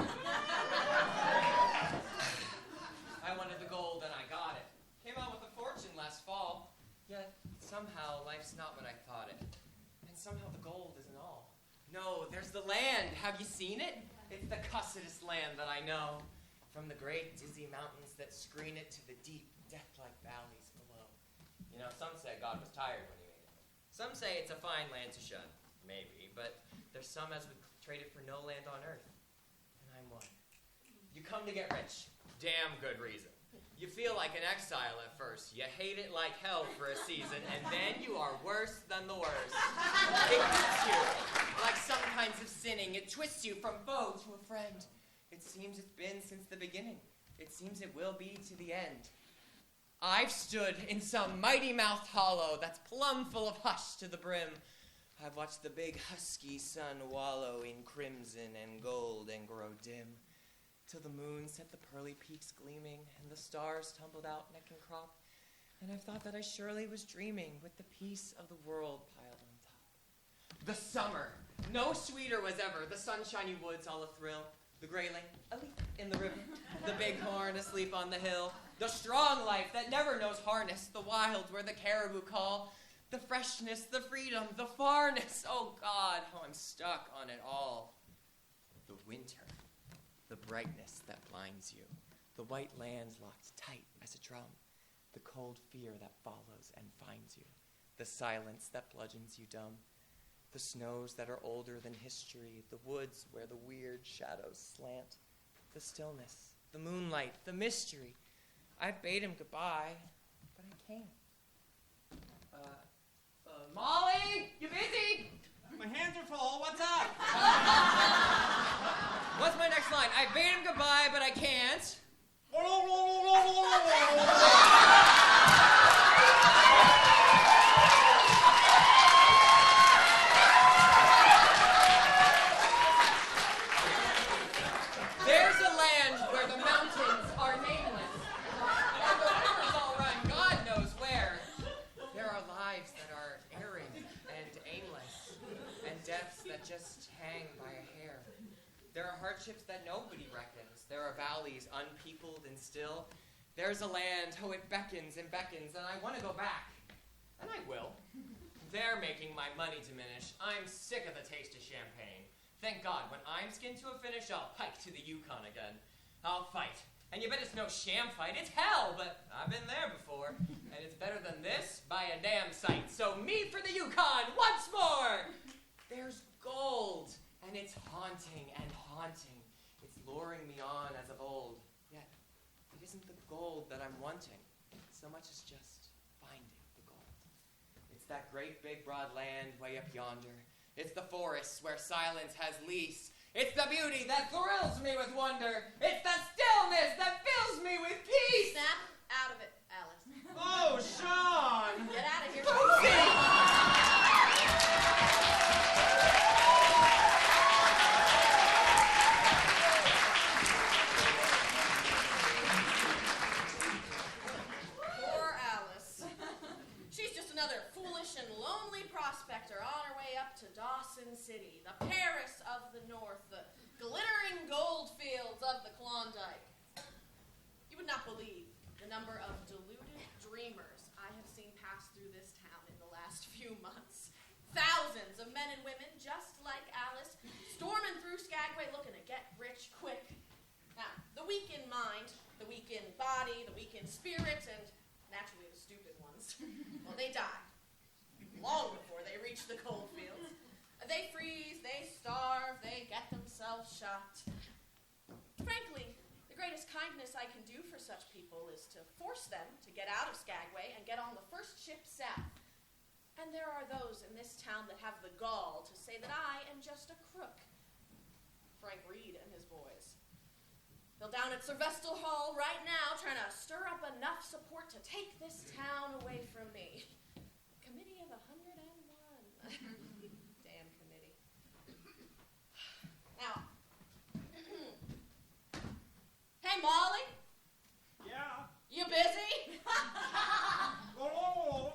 I wanted the gold, and I got it. Came out with a fortune last fall. Yet, somehow, life's not what I thought it. And somehow the gold isn't all. No, there's the land. Have you seen it? It's the cussedest land that I know. From the great dizzy mountains that screen it to the deep, death-like valleys below. You know, some say God was tired when he made it. Some say it's a fine land to shun. Maybe, but there's some as would trade it for no land on earth. And I'm one. You come to get rich. Damn good reason. You feel like an exile at first. You hate it like hell for a season, and then you are worse than the worst. It hits you like some kinds of sinning. It twists you from foe to a friend. It seems it's been since the beginning. It seems it will be to the end. I've stood in some mighty-mouthed hollow that's plumb full of hush to the brim. I've watched the big husky sun wallow in crimson and gold and grow dim, till the moon set the pearly peaks gleaming and the stars tumbled out neck and crop, and I've thought that I surely was dreaming with the peace of the world piled on top. The summer, no sweeter was ever, the sunshiny woods all a-thrill, the grayling asleep in the river, the bighorn asleep on the hill, the strong life that never knows harness, the wild where the caribou call, the freshness, the freedom, the farness, oh God, how I'm stuck on it all. The winter, the brightness that blinds you, the white land locked tight as a drum, the cold fear that follows and finds you, the silence that bludgeons you dumb, the snows that are older than history, the woods where the weird shadows slant, the stillness, the moonlight, the mystery. I've bade him goodbye, but I can't. Molly, you busy? My hands are full. What's up? What's my next line? I bade him goodbye, but I can't. There's a land where the mountains are nameless, and the rivers all run God knows where. There are lives that are erring and aimless, and deaths that just hang by a hair. There are hardships that nobody reckons. There are valleys unpeopled and still. There's a land, oh, it beckons, and I want to go back. And I will. They're making my money diminish. I'm sick of the taste of champagne. Thank God, when I'm skinned to a finish, I'll hike to the Yukon again. I'll fight. And you bet it's no sham fight. It's hell, but I've been there before. And it's better than this by a damn sight. So me for the Yukon once more! There's gold, and it's haunting and haunting. It's luring me on as of old. Yet, it isn't the gold that I'm wanting, so much as just finding the gold. It's that great big broad land way up yonder. It's the forests where silence has lease. It's the beauty that thrills me with wonder. It's the stillness that fills me with peace. Snap out of it, Alice. Oh, Sean! Get out of here. homely prospector on her way up to Dawson City, the Paris of the North, the glittering gold fields of the Klondike. You would not believe the number of deluded dreamers I have seen pass through this town in the last few months. Thousands of men and women, just like Alice, storming through Skagway looking to get rich quick. Now, the weak in mind, the weak in body, the weak in spirit, and naturally the stupid ones, well, they die long before they reach the coal fields. They freeze, they starve, they get themselves shot. Frankly, the greatest kindness I can do for such people is to force them to get out of Skagway and get on the first ship south. And there are those in this town that have the gall to say that I am just a crook. Frank Reed and his boys. They're down at Sylvester Hall right now trying to stir up enough support to take this town away from me. Committee of 101. Damn committee. Now, hey Molly, Yeah. you busy? Oh.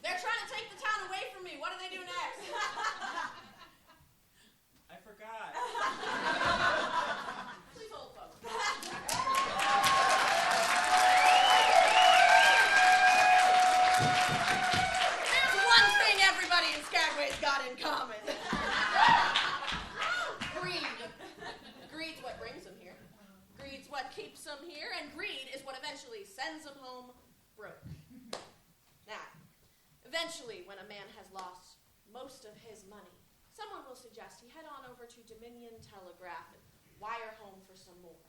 They're trying to take the town away from me. What do they do next? I forgot. Please hold, folks. There's one thing everybody in Skagway's got in common. Greed. Greed's what brings them here. Greed's what keeps them here, and greed is what eventually sends them home broke. Now, eventually, when a man has lost most of his money, someone will suggest he head on over to Dominion Telegraph and wire home for some more.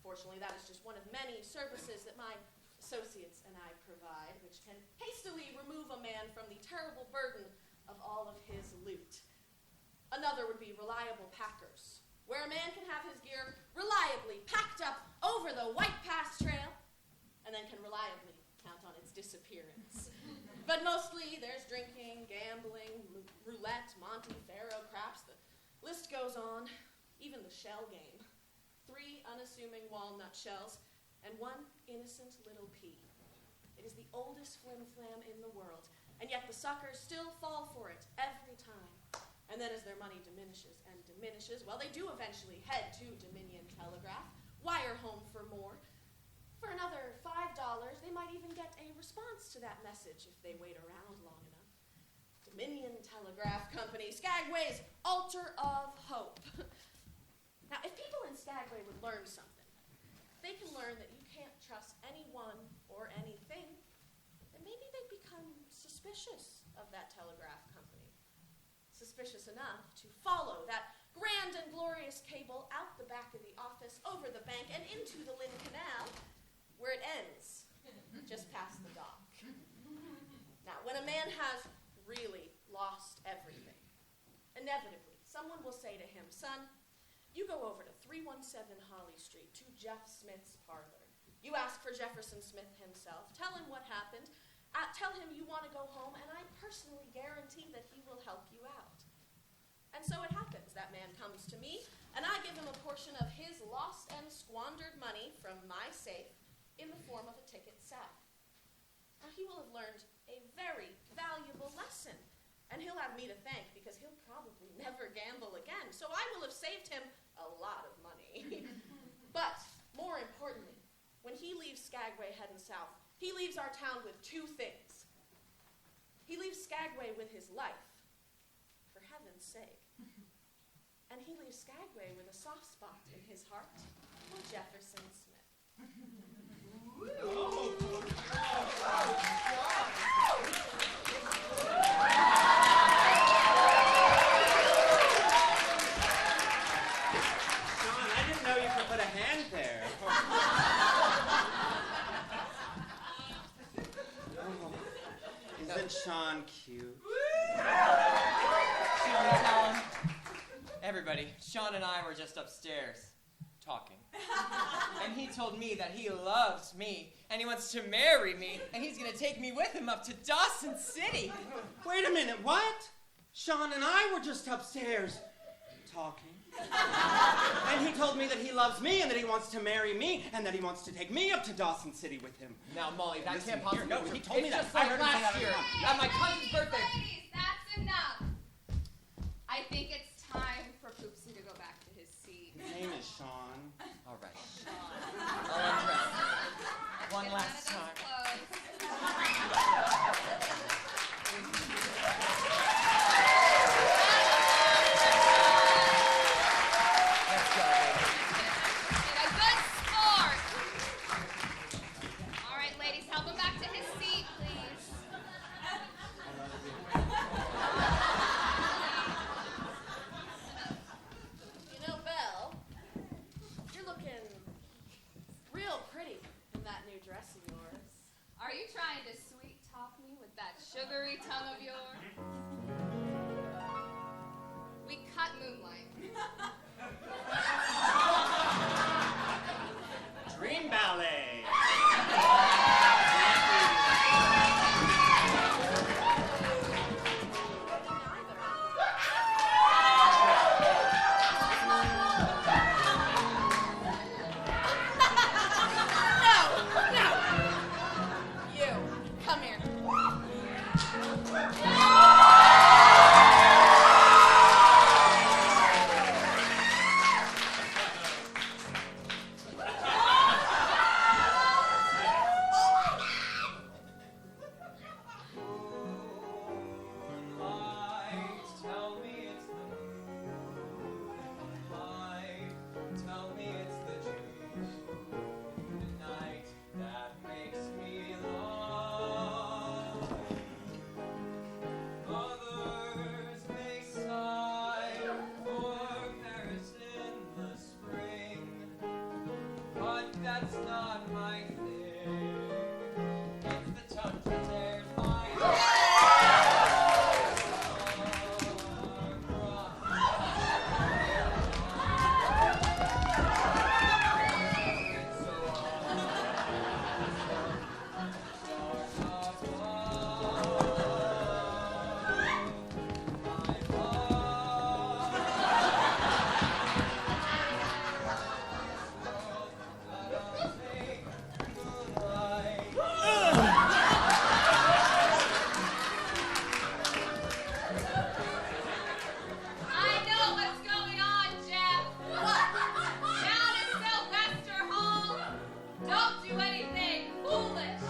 Fortunately, that is just one of many services that my associates and I provide, which can hastily remove a man from the terrible burden of all of his loot. Another would be reliable packers, where a man can have his gear reliably packed up over the White Pass Trail and then can reliably count on its disappearance. But mostly there's drinking, gambling, roulette, Monte, faro, craps, the list goes on, even the shell game. 3 unassuming walnut shells and 1 innocent little pea. It is the oldest flim-flam in the world, and yet the suckers still fall for it every time. And then as their money diminishes and diminishes, well, they do eventually head to Dominion Telegraph, wire home for more. For another $5, they might even get a response to that message if they wait around long enough. Dominion Telegraph Company, Skagway's altar of hope. Now, if people in Skagway would learn something, they can learn that you can't trust anyone or anything, then maybe they'd become suspicious of that telegraph company. Suspicious enough to follow that grand and glorious cable out the back of the office, over the bank, and into the Lynn Canal, where it ends, just past the dock. Now, when a man has really lost everything, inevitably, someone will say to him, son, you go over to 317 Holly Street to Jeff Smith's parlor. You ask for Jefferson Smith himself, tell him what happened, tell him you want to go home, and I personally guarantee that he will help you out. And so it happens. That man comes to me, and I give him a portion of his lost and squandered money from my safe in the form of a ticket south. Now, he will have learned a very valuable lesson, and he'll have me to thank because he'll probably never gamble again. So I will have saved him a lot of money. But more importantly, when he leaves Skagway heading south, he leaves our town with 2 things. He leaves Skagway with his life, for heaven's sake. And he leaves Skagway with a soft spot in his heart for Jefferson Smith. Sean, I didn't know you could put a hand there. Isn't Sean cute? Sean, tell him. Everybody, Sean and I were just upstairs talking. And he told me that he loves me, and he wants to marry me, and he's going to take me with him up to Dawson City. Wait a minute, what? Sean and I were just upstairs talking. And he told me that he loves me and that he wants to marry me and that he wants to take me up to Dawson City with him. Now, Molly, that Listen can't here. possibly No, be he true. told me It's that. just I like heard him say last that year every at my cousin's birthday. Ladies, that's enough. I think it's time for Poopsie to go back to his seat. His name is Sean. All right. I'll undress. One Get last out time. of those clothes. Let's go, baby. Get a good sport. All right, ladies, help him back to his seat, please. You know, Belle, you're looking real pretty in that new dress of yours. Are you trying to sweet talk me with that sugary tongue of yours? We cut Moonlight. Dream Ballet. You, come here. Moonlight, tell me it's the moonlight. Tell me it's the June night that makes me love. Others may sigh for Paris in the spring, but that's not my thing. It's the touch that tears my heart. I know what's going on, Jeff. What? Down at Sylvester Hall. Don't do anything foolish.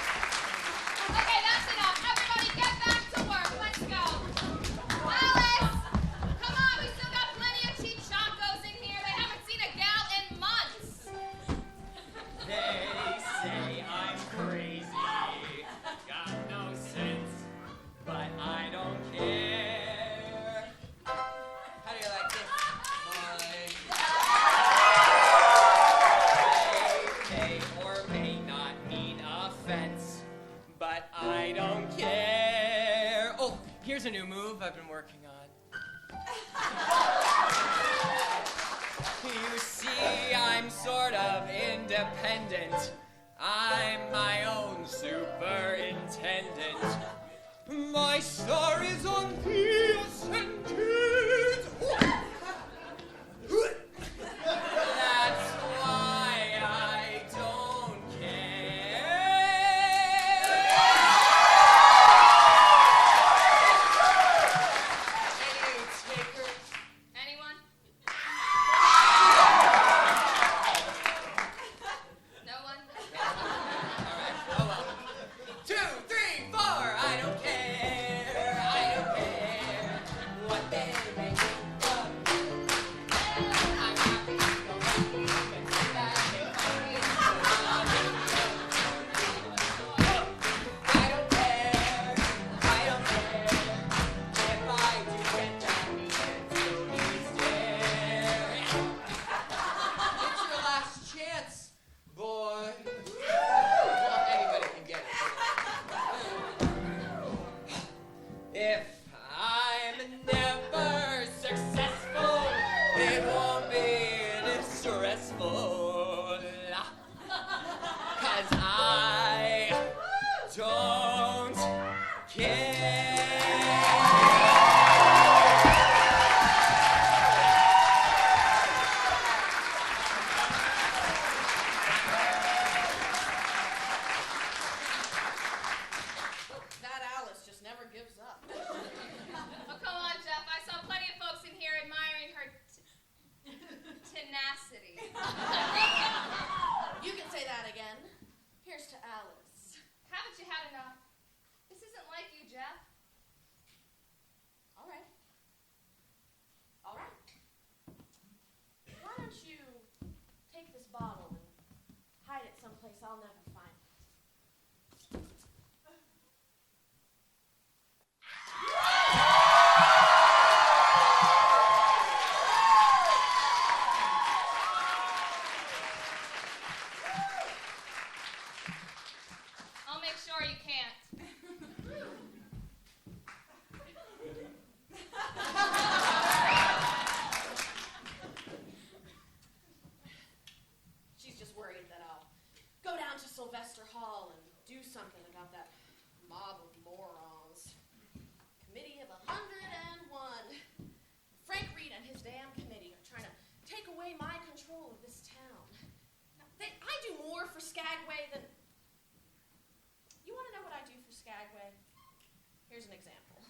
Okay, that's enough. Everybody get back to work. Let's go. Alice! Come on, we still got plenty of cheap chacos in here. They haven't seen a gal in months. They say I'm crazy, got no sense, but I don't care. How do you like this, Molly? They may or may not mean offense, but I don't care. Oh, here's a new move I've been working on. You see, I'm sort of independent. I'm my own superintendent. My star is on the ascendant. That's why I don't care. Any takers? Anyone? No one? Alright, oh well. 2, 3, 4, I don't care. I don't care. and never successful. It won't be this stressful. 'Cause I don't care. That Alice just never gives up. Oh, come on, Jeff. I saw plenty of folks in here admiring her tenacity. You can say that again. Here's to Alice. Haven't you had enough? This isn't like you, Jeff. All right. All right. Why don't you take this bottle and hide it someplace I'll never find it? I'll make sure you can't. She's just worried that I'll go down to Sylvester Hall and do something about that mob of morons. Committee of 101. Frank Reed and his damn committee are trying to take away my control of this town. I do more for Skagway than... You want to know what I do for Skagway? Here's an example.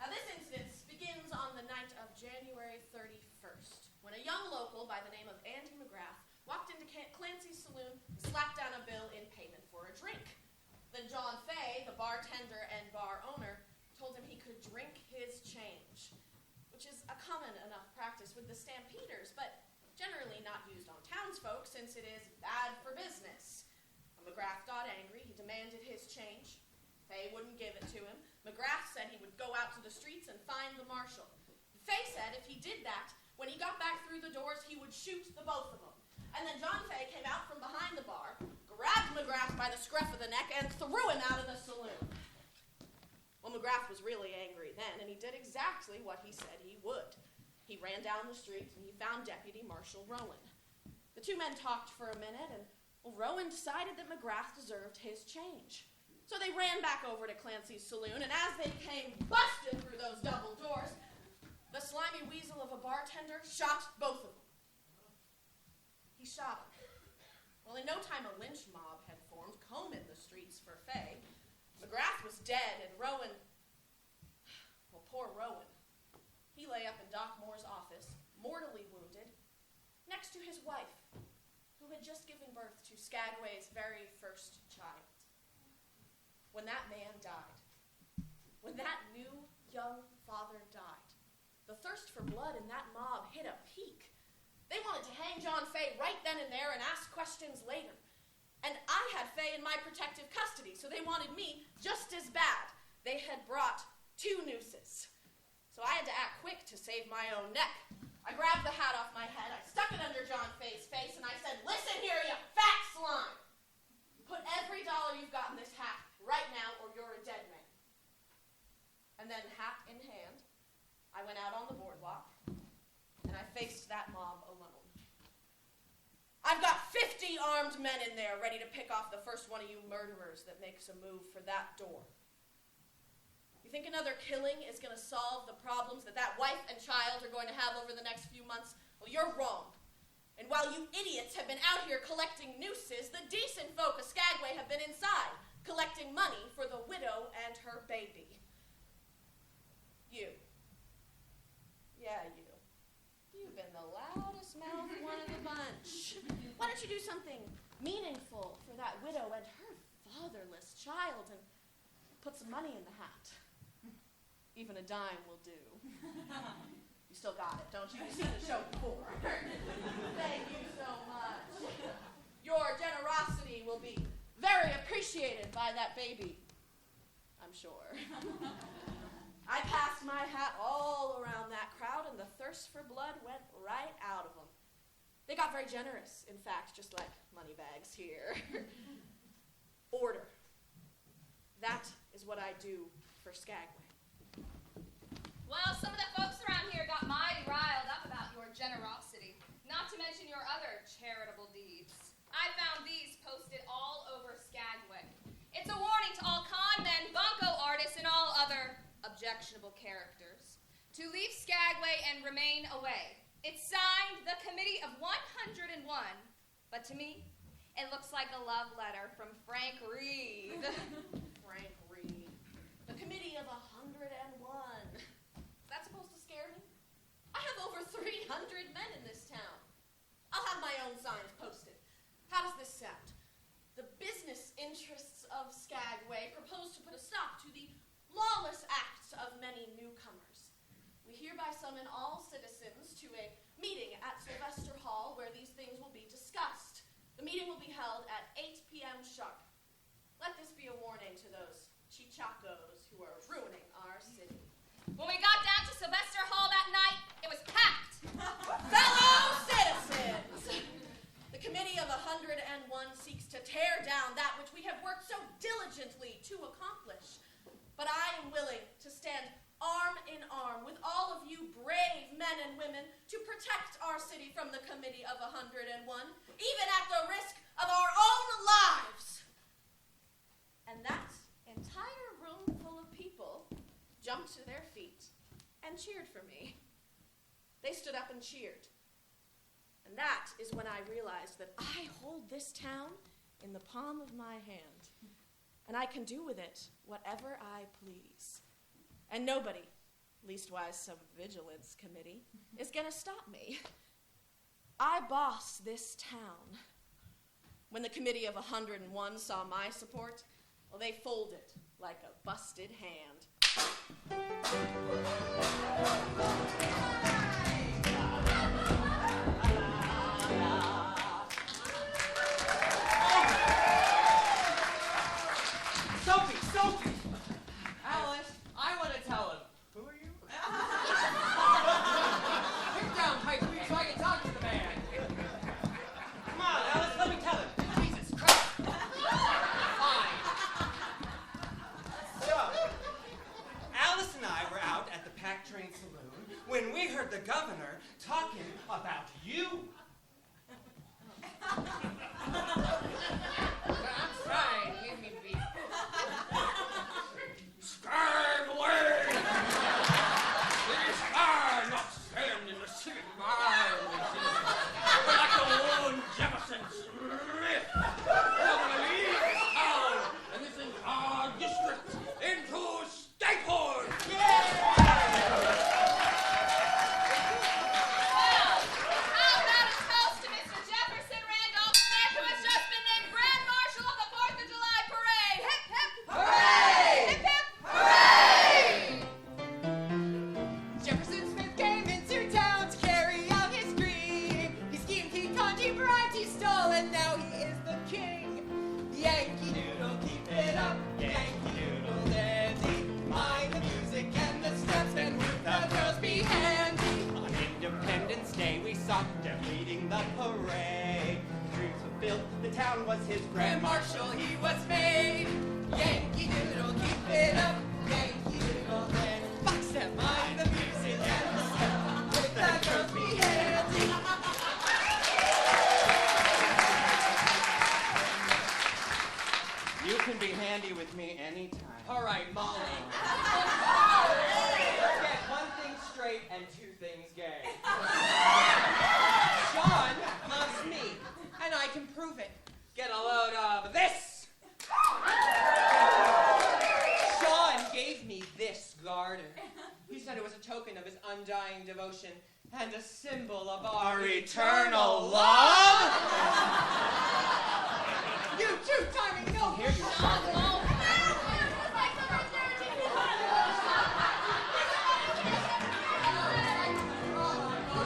Now, this instance begins on the night of January 31st, when a young local by the name of Andy McGrath walked into Clancy's saloon and slapped down a bill in payment for a drink. Then John Fay, the bartender and bar owner, told him he could drink his change, which is a common enough practice with the Stampeders, but generally not used on townsfolk since it is bad for business. When McGrath got angry, he demanded his change. Fay wouldn't give it to him. McGrath said he would go out to the streets and find the marshal. Fay said if he did that, when he got back through the doors, he would shoot the both of them. And then John Fay came out from behind the bar, grabbed McGrath by the scruff of the neck, and threw him out of the saloon. Well, McGrath was really angry then, and he did exactly what he said he would. He ran down the street, and he found Deputy Marshal Rowan. The two men talked for a minute, and Rowan decided that McGrath deserved his change. So they ran back over to Clancy's saloon, and as they came busting through those double doors, the slimy weasel of a bartender shot both of them. He shot them. Well, in no time, a lynch mob had formed, combing the streets for Fay. McGrath was dead, and Rowan... Well, poor Rowan. He lay up in Doc Moore's office, mortally wounded, next to his wife, who had just given birth to Skagway's very first child. When that man died, when that new young father died, the thirst for blood in that mob hit a peak. They wanted to hang John Fay right then and there and ask questions later. And I had Fay in my protective custody, so they wanted me just as bad. They had brought 2 nooses. So I had to act quick to save my own neck. I grabbed the hat off my head, I stuck it under John Fay's face, and I said, "Listen here, you fat slime! Put every dollar you've got in this hat right now, or you're a dead man." And then, hat in hand, I went out on the boardwalk, and I faced that mob alone. I've got 50 armed men in there ready to pick off the first one of you murderers that makes a move for that door. You think another killing is going to solve the problems that wife and child are going to have over the next few months? Well, you're wrong. And while you idiots have been out here collecting nooses, the decent folk of Skagway have been inside, collecting money for the widow and her baby. You. Yeah, you. You've been the loudest mouthed one of the bunch. Why don't you do something meaningful for that widow and her fatherless child and put some money in the hat? Even a dime will do. You still got it, don't you? You've seen the show before. Thank you so much. Your generosity will be very appreciated by that baby, I'm sure. I passed my hat all around that crowd, and the thirst for blood went right out of them. They got very generous, in fact, just like money bags here. Order. That is what I do for Skagway. Well, characters to leave Skagway and remain away. It's signed the Committee of 101, but to me, it looks like a love letter from Frank Reed. Frank Reed. The Committee of 101. Is that supposed to scare me? I have over 300 men in this town. I'll have my own signs posted. How does this sound? The business interests of Skagway propose to put a stop to the lawless acts of many newcomers. We hereby summon all citizens to a meeting at Sylvester Hall where these things will be discussed. The meeting will be held at 8 p.m. sharp. Let this be a warning to those chichacos who are ruining our city. When we got down to Sylvester Hall that night, it was packed. Fellow citizens! The Committee of 101 seeks to tear down that which we have worked so diligently to accomplish. But I am willing to stand arm in arm with all of you brave men and women to protect our city from the Committee of 101, even at the risk of our own lives. And that entire room full of people jumped to their feet and cheered for me. They stood up and cheered. And that is when I realized that I hold this town in the palm of my hand, and I can do with it whatever I please. And nobody, leastwise some vigilance committee, is going to stop me. I boss this town. When the Committee of 101 saw my support, well, they folded like a busted hand. Soapy! Alice, I want to tell him. Who are you? Pick down, Piper, so I can talk to the man. Come on, Alice, let me tell him. Jesus Christ. Fine. So, Alice and I were out at the Pack Train Saloon when we heard the governor talking about you. I'm trying. Leave me be. Skagway! It is hard not to stand in the civic violence. We're like the lone Jefferson Smith. We're going to leave this town and this entire district into statehood. Well, how about a toast to Mr. Jefferson Randolph Smith, who has just been named Grand Marshal of the 4th of July Parade? Hip, hip, hooray! Hip, hip, hooray! Jefferson Smith came into town to carry out his creed. He schemed, he conned, he bribed, he stole, and now he is the king. Yankee Doodle, keep it up. Yankee Doodle dandy. Mind the music and the steps, and with the girls be handy. On Independence Day, we saw him leading the parade. Dreams fulfilled, the town was his Grand Marshal he was made. Yankee Doodle, keep it up. Yankee Doodle dandy. Fox that mind the music and the steps, with the girls be handy. You can be handy with me anytime. All right, Molly. Let's get one thing straight and two things gay. Sean loves me, and I can prove it. Get a load of this. Sean gave me this garter. He said it was a token of his undying devotion and a symbol of our Eternal love? You two-timing no here you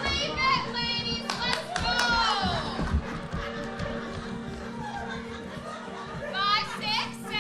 Leave it, ladies. Let's go. 5, 6, 7, 8.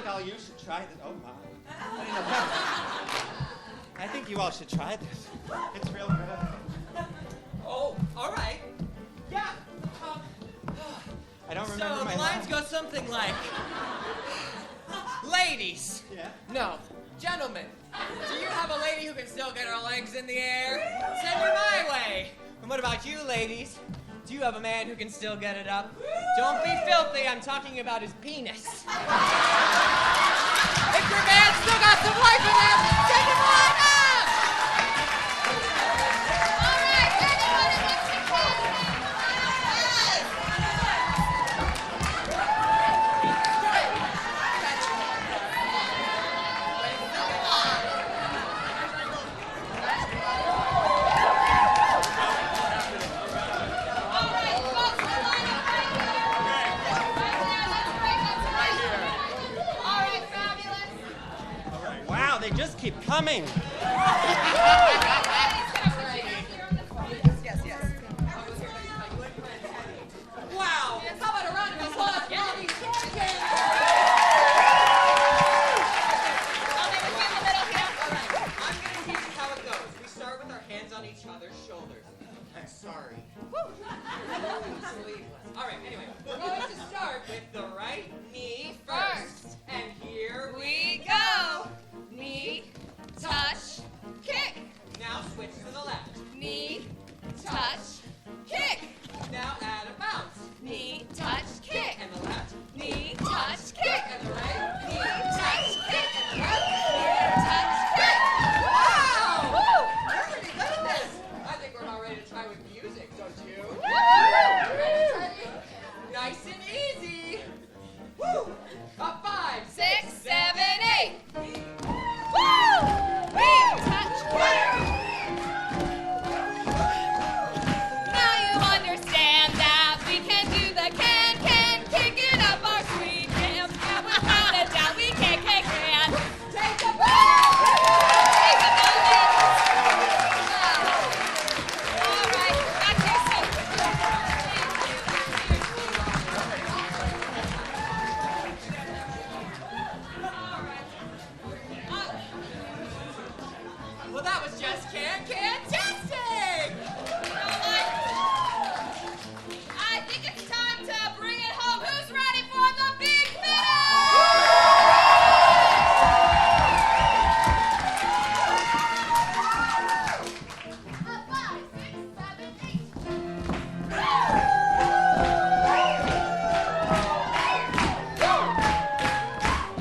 all you should try this. Oh, my. I think you all should try this. It's real good. Oh, all right. Yeah. I don't remember So my the lines go something like, ladies. Yeah? No, gentlemen. Do you have a lady who can still get her legs in the air? Send her my way. And what about you, ladies? Do you have a man who can still get it up? Don't be filthy, I'm talking about his penis. If your man still got some life in him, send him on up! All right, anyone who wants to call me, all right, folks, the line up right here. Right there, let's break up tonight. All right, fabulous. Wow, they just keep coming. Wow! How about a round of applause for all these champions? I'll leave a few in the middle here. All right, I'm going to teach you how it goes. We start with our hands on each other's shoulders. I'm sorry. Sleeveless. All right, anyway, we're going to start with the right knee first. And here We go. Knee, touch, kick. now switch to the left. Knee, touch, kick. Now add a bounce. Knee, touch, kick. And the left. Knee, touch, kick. And the right. Knee, touch, kick. And the left. Knee, touch, kick. Wow! Woo! You're pretty good at this. I think we're about ready to try with music, don't you? Woo! Nice and easy. Woo! A 5, 6, 7, 8. Woo! Knee, touch, kick. Now you understand that we can do the can, kick it up our sweet jam. And without a doubt, we can. take a breath. Take a moment. All right, back to your seat. Well, that was just can-tastic! You know what? I think it's time to bring it home. Who's ready for the big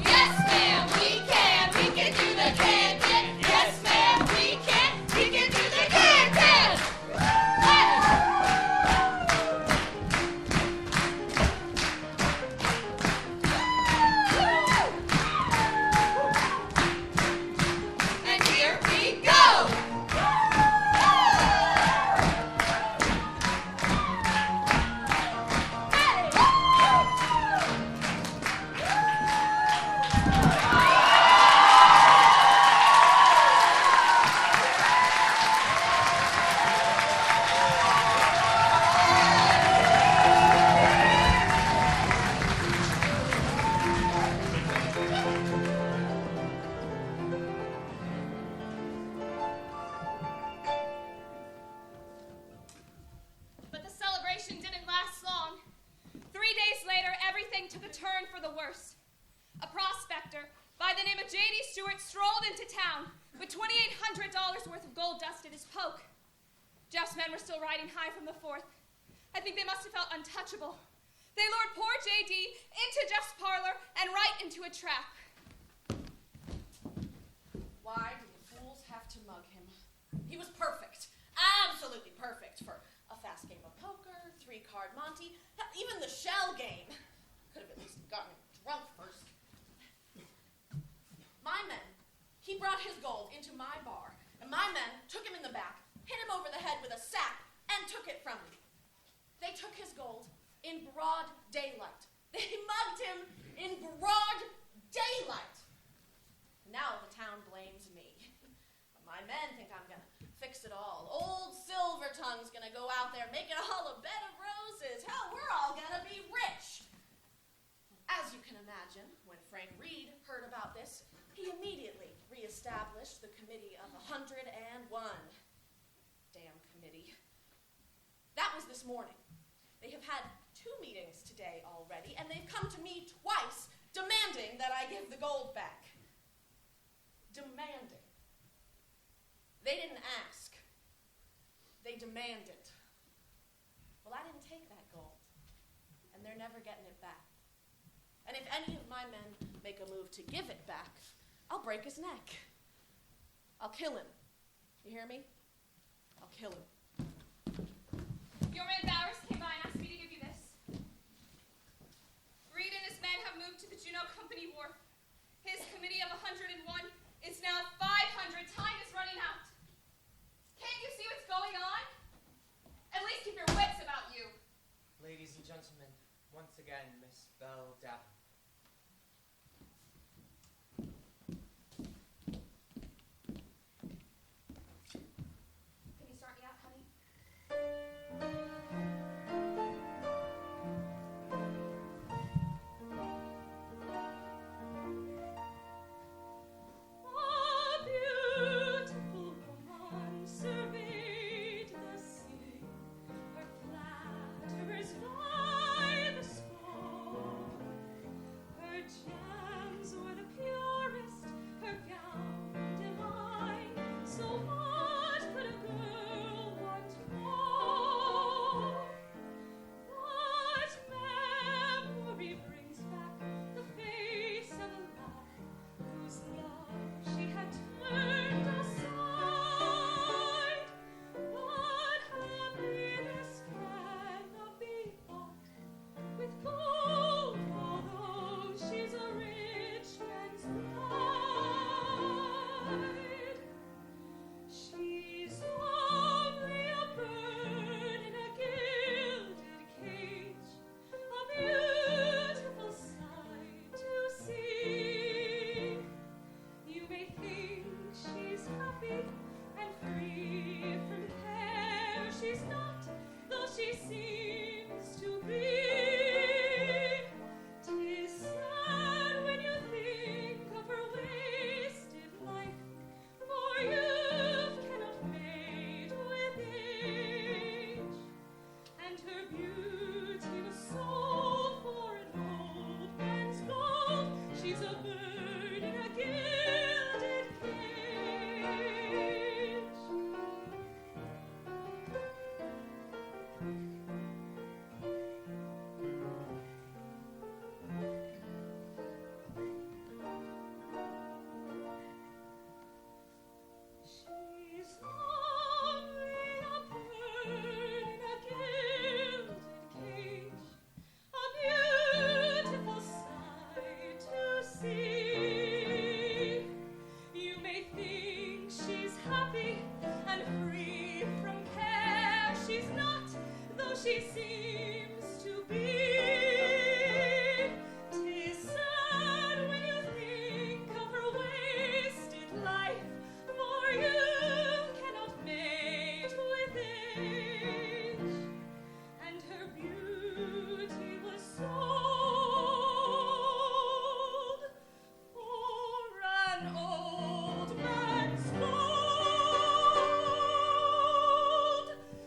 Yes, ma'am, we can. We can do the can. Yes, ma'am, we can. We can do the can. And here we go. But the celebration didn't last long. 3 days later, everything took a turn for the worse. A prospector by the name of J.D. Stewart strolled into town with $2,800 worth of gold dust in his poke. Jeff's men were still riding high from the 4th. I think they must have felt untouchable. They lured poor J.D. into Jeff's parlor and right into a trap. Why did the fools have to mug him? He was perfect. Absolutely perfect for a fast game of poker, 3-card Monte, hell, even the shell game. Could have at least gotten him drunk first. My men, he brought his gold into my bar, and my men took him in the back, hit him over the head with a sack, and took it from him. They took his gold in broad daylight. They mugged him in broad daylight. Now the town blames me. But my men think I'm gonna fix it all. Old Silver Tongue's gonna go out there, make it all a bed of roses. Hell, we're all gonna be rich. As you can imagine, when Frank Reed 501. Damn committee. That was this morning. They have had 2 meetings today already, and they've come to me twice demanding that I give the gold back. Demanding. They didn't ask. They demanded. Well, I didn't take that gold, and they're never getting it back. And if any of my men make a move to give it back, I'll break his neck. I'll kill him. You hear me? I'll kill him. Your man Bowers came by and asked me to give you this. Reed and his men have moved to the Juneau Company Wharf. His committee of 101 is now 500. Time is running out. Can't you see what's going on? At least keep your wits about you. Ladies and gentlemen, once again, Miss Belle Davenport. Can you start me out, honey? A beautiful woman surveyed the sea. Her flatterers by the score. Her gems were the purest, her gown divine. So what could a girl want more? But memory brings back the face of a love whose love she had turned aside. But happiness cannot be bought with gold, although she's a rich man's bride. She's only a bird in a gilded cage, a beautiful sight to see. You may think she's happy and free from care. She's not, though she seems to be. 'Tis sad when you think of her wasted life, for youth cannot fade with age, and her beauty was sold for an old man's gold. She's a bird in a gilded cage. She's only a bird in a gilded cage, a beautiful sight to see. You may think she's happy and free from care. She's not, though she seems to be. 'Tis sad when you think of her wasted life, for youth cannot mate with age, and her beauty was sold for an old man's gold.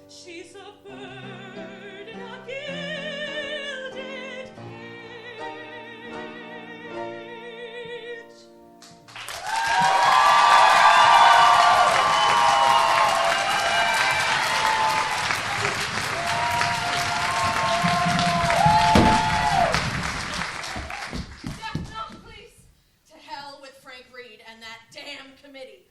She's a bird in a gilded cage. Jeff, no, please. To hell with Frank Reed and that damn committee.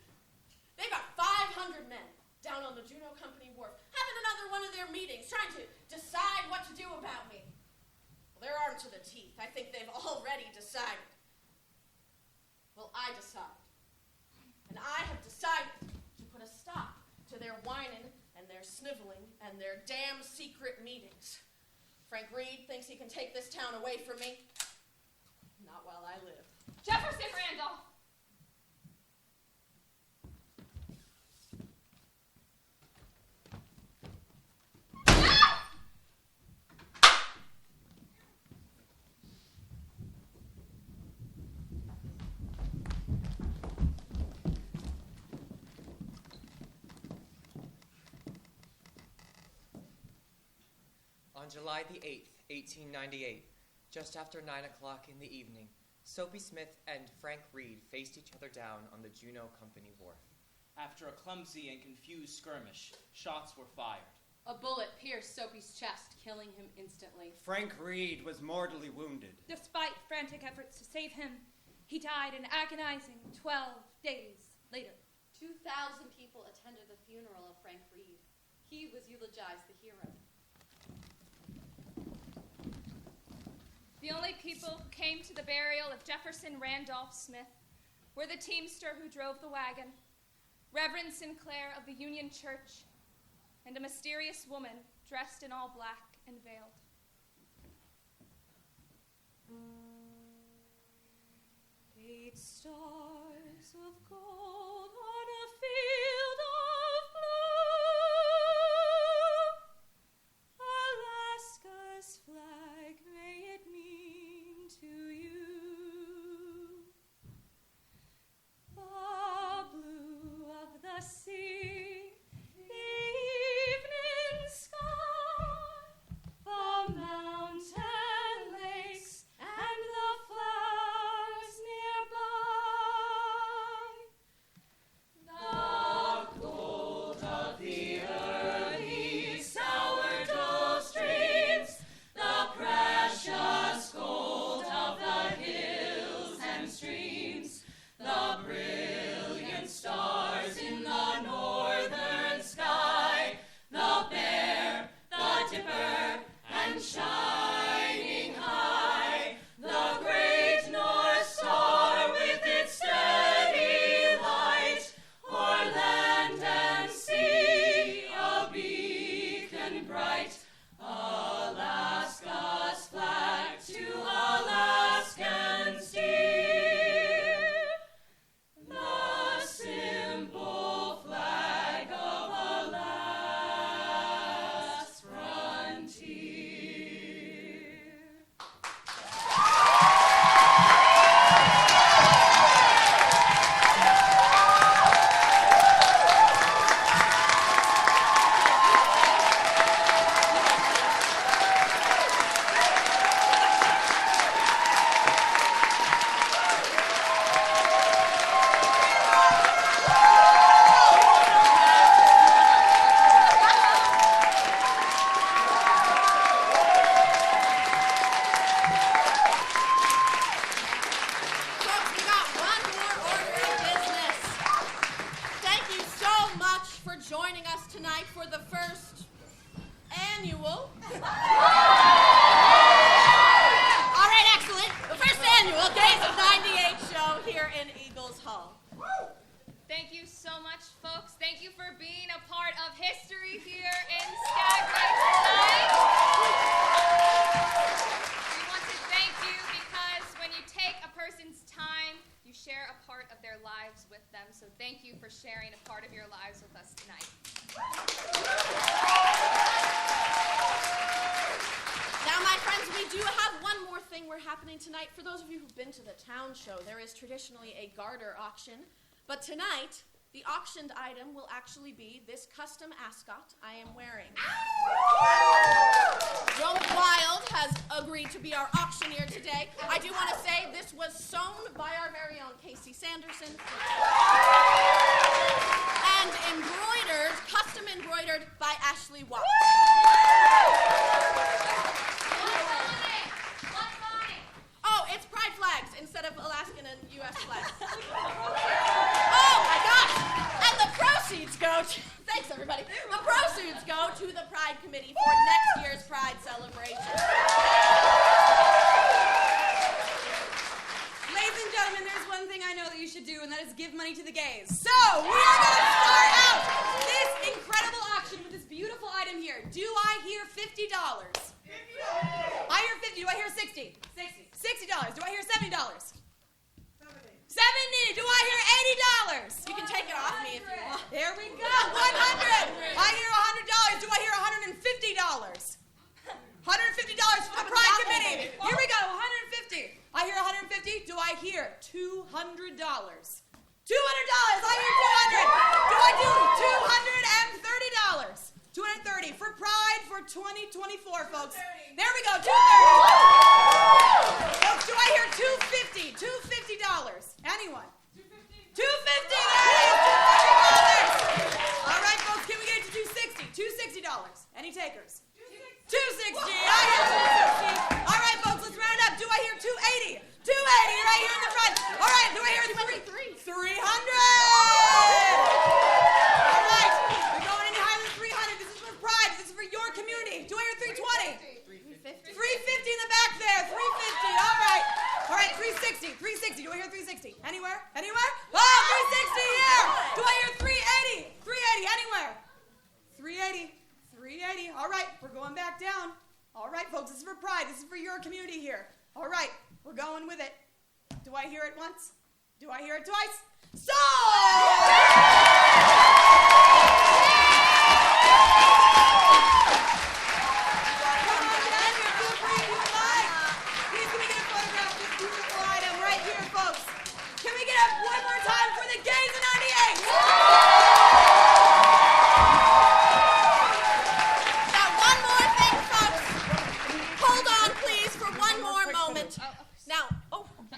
They've got 500 men down on the Juneau Company Wharf having another one of their meetings, trying to decide what to do about me. Well, they're armed to the teeth. I think they've already decided. Well, I decide. And I have decided to put a stop to their whining and their sniveling and their damn secret meetings. Frank Reed thinks he can take this town away from me. Not while I live. Jefferson Randolph. On July the 8th, 1898, just after 9 o'clock in the evening, Soapy Smith and Frank Reed faced each other down on the Juneau Company wharf. After a clumsy and confused skirmish, shots were fired. A bullet pierced Soapy's chest, killing him instantly. Frank Reed was mortally wounded. Despite frantic efforts to save him, he died an agonizing 12 days later. 2,000 people attended the funeral of Frank Reed. He was eulogized the hero. The only people who came to the burial of Jefferson Randolph Smith were the teamster who drove the wagon, Reverend Sinclair of the Union Church, and a mysterious woman dressed in all black and veiled. Eight stars of gold on a field of blue, Alaska's flag, may it mean to you. The blue of the sea, the evening sky, the mountain lakes, and the flowers nearby. The gold of the early sourdough streams, the precious gold of the hills and streams, the brilliant stars in the northern sky, the Bear, the Dipper, and shining high, the great North Star with its steady light, o'er land and sea, a beacon bright, Alaska's flag to Alaskans dear. The simple flag of a last frontier. Folks, we got one more order of business. Thank you so much for joining us tonight for the first annual. All right, excellent. The first annual Days of 98 show here in Eagles Hall. Thank you so much, folks. Thank you for being a part of history here in Skagway tonight. We want to thank you because when you take a person's time, you share a part of their lives with them. So thank you for sharing a part of your lives with us tonight. Now, my friends, we do have one more thing we're happening tonight. For those of you who've been to the town show, there is traditionally a garter auction. But tonight, the auctioned item will actually be this custom ascot I am wearing. Roman Wild has agreed to be our auctioneer today. I do want to say this was sewn by our very own Casey Sanderson. And embroidered, custom embroidered by Ashley Watts. Oh, it's pride flags instead of Alaskan and U.S. flags. Oh my gosh! And the proceeds go to, thanks everybody, the proceeds go to the Pride Committee for next year's Pride celebration. Ladies and gentlemen, there's one thing I know that you should do, and that is give money to the gays. So, we are going to start out this incredible auction with this beautiful item here. Do I hear $50? I hear 50. Do I hear 60? $60. Do I hear $70? 70. Do I hear $80? You can take it off me if you want. There we go. 100. I hear $100. Do I hear $150? $150 for the Pride Committee. Here we go. 150. I hear 150. Do I hear $200? $200. I hear 200. Do I do $230? $230. 230 for Pride for 2024, folks. There we go, 230. Folks, do I hear 250? $250. Anyone? 250. There it is. $250. All right, folks, can we get it to 260? $260. Any takers? 260. I hear 260. All right, folks, let's round up. Do I hear 280? 280 right here in the front. All right, do I hear 300? All right, we're going any higher than 300. This is for Pride. This is for your community. Do I hear 320? 350 in the back there. 350. All right. All right, 360. 360. Do I hear 360? Anywhere? Anywhere? Oh, 360 here. Do I hear 380? 380 anywhere? 380. 380. All right, we're going back down. All right, folks, this is for Pride. This is for your community here. All right, we're going with it. Do I hear it once? Do I hear it twice? So! Come on down here. Feel free if you would like. Please, can we get a photograph of this beautiful item right here, folks? Can we get up one more time for the gays in 98? Now, one more thing, folks. Hold on, please, for one more moment. Now,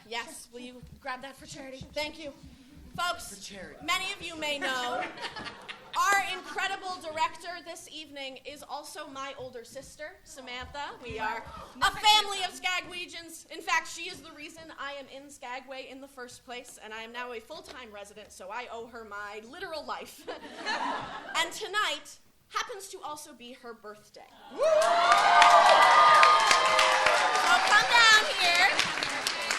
yes, will you grab that for charity? Thank you. Folks, many of you may know, our incredible director this evening is also my older sister, Samantha. We are a family of Skagwegians. In fact, she is the reason I am in Skagway in the first place, and I am now a full-time resident, so I owe her my literal life. And tonight happens to also be her birthday. So come down here.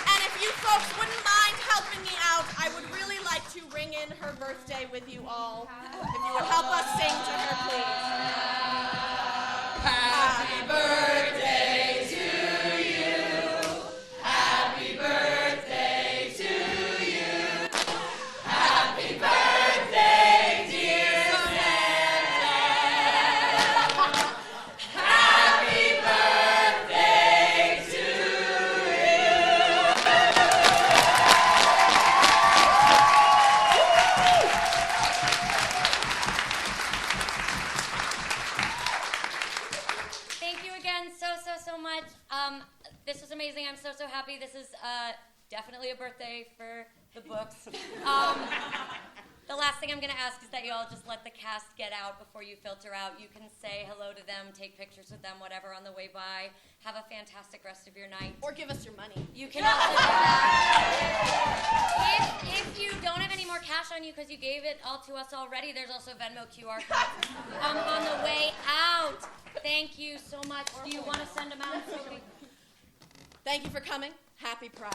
And if you folks wouldn't mind helping me out, I would really like to ring in her birthday with you all. If you would help us sing to her, please. Happy birthday to you. Happy birthday to you. Happy birthday, dear Santa. Happy birthday to you. Thank you again so much. This was amazing. I'm so happy. This is definitely a birthday for the books. The last thing I'm going to ask is that you all just let the cast get out before you filter out. You can say hello to them, take pictures with them, whatever on the way by. Have a fantastic rest of your night. Or give us your money. You can also do that. If you don't have any more cash on you because you gave it all to us already, there's also Venmo QR codes on the way out. Thank you so much. Do you want to send them out, Soapy? Thank you for coming. Happy Pride.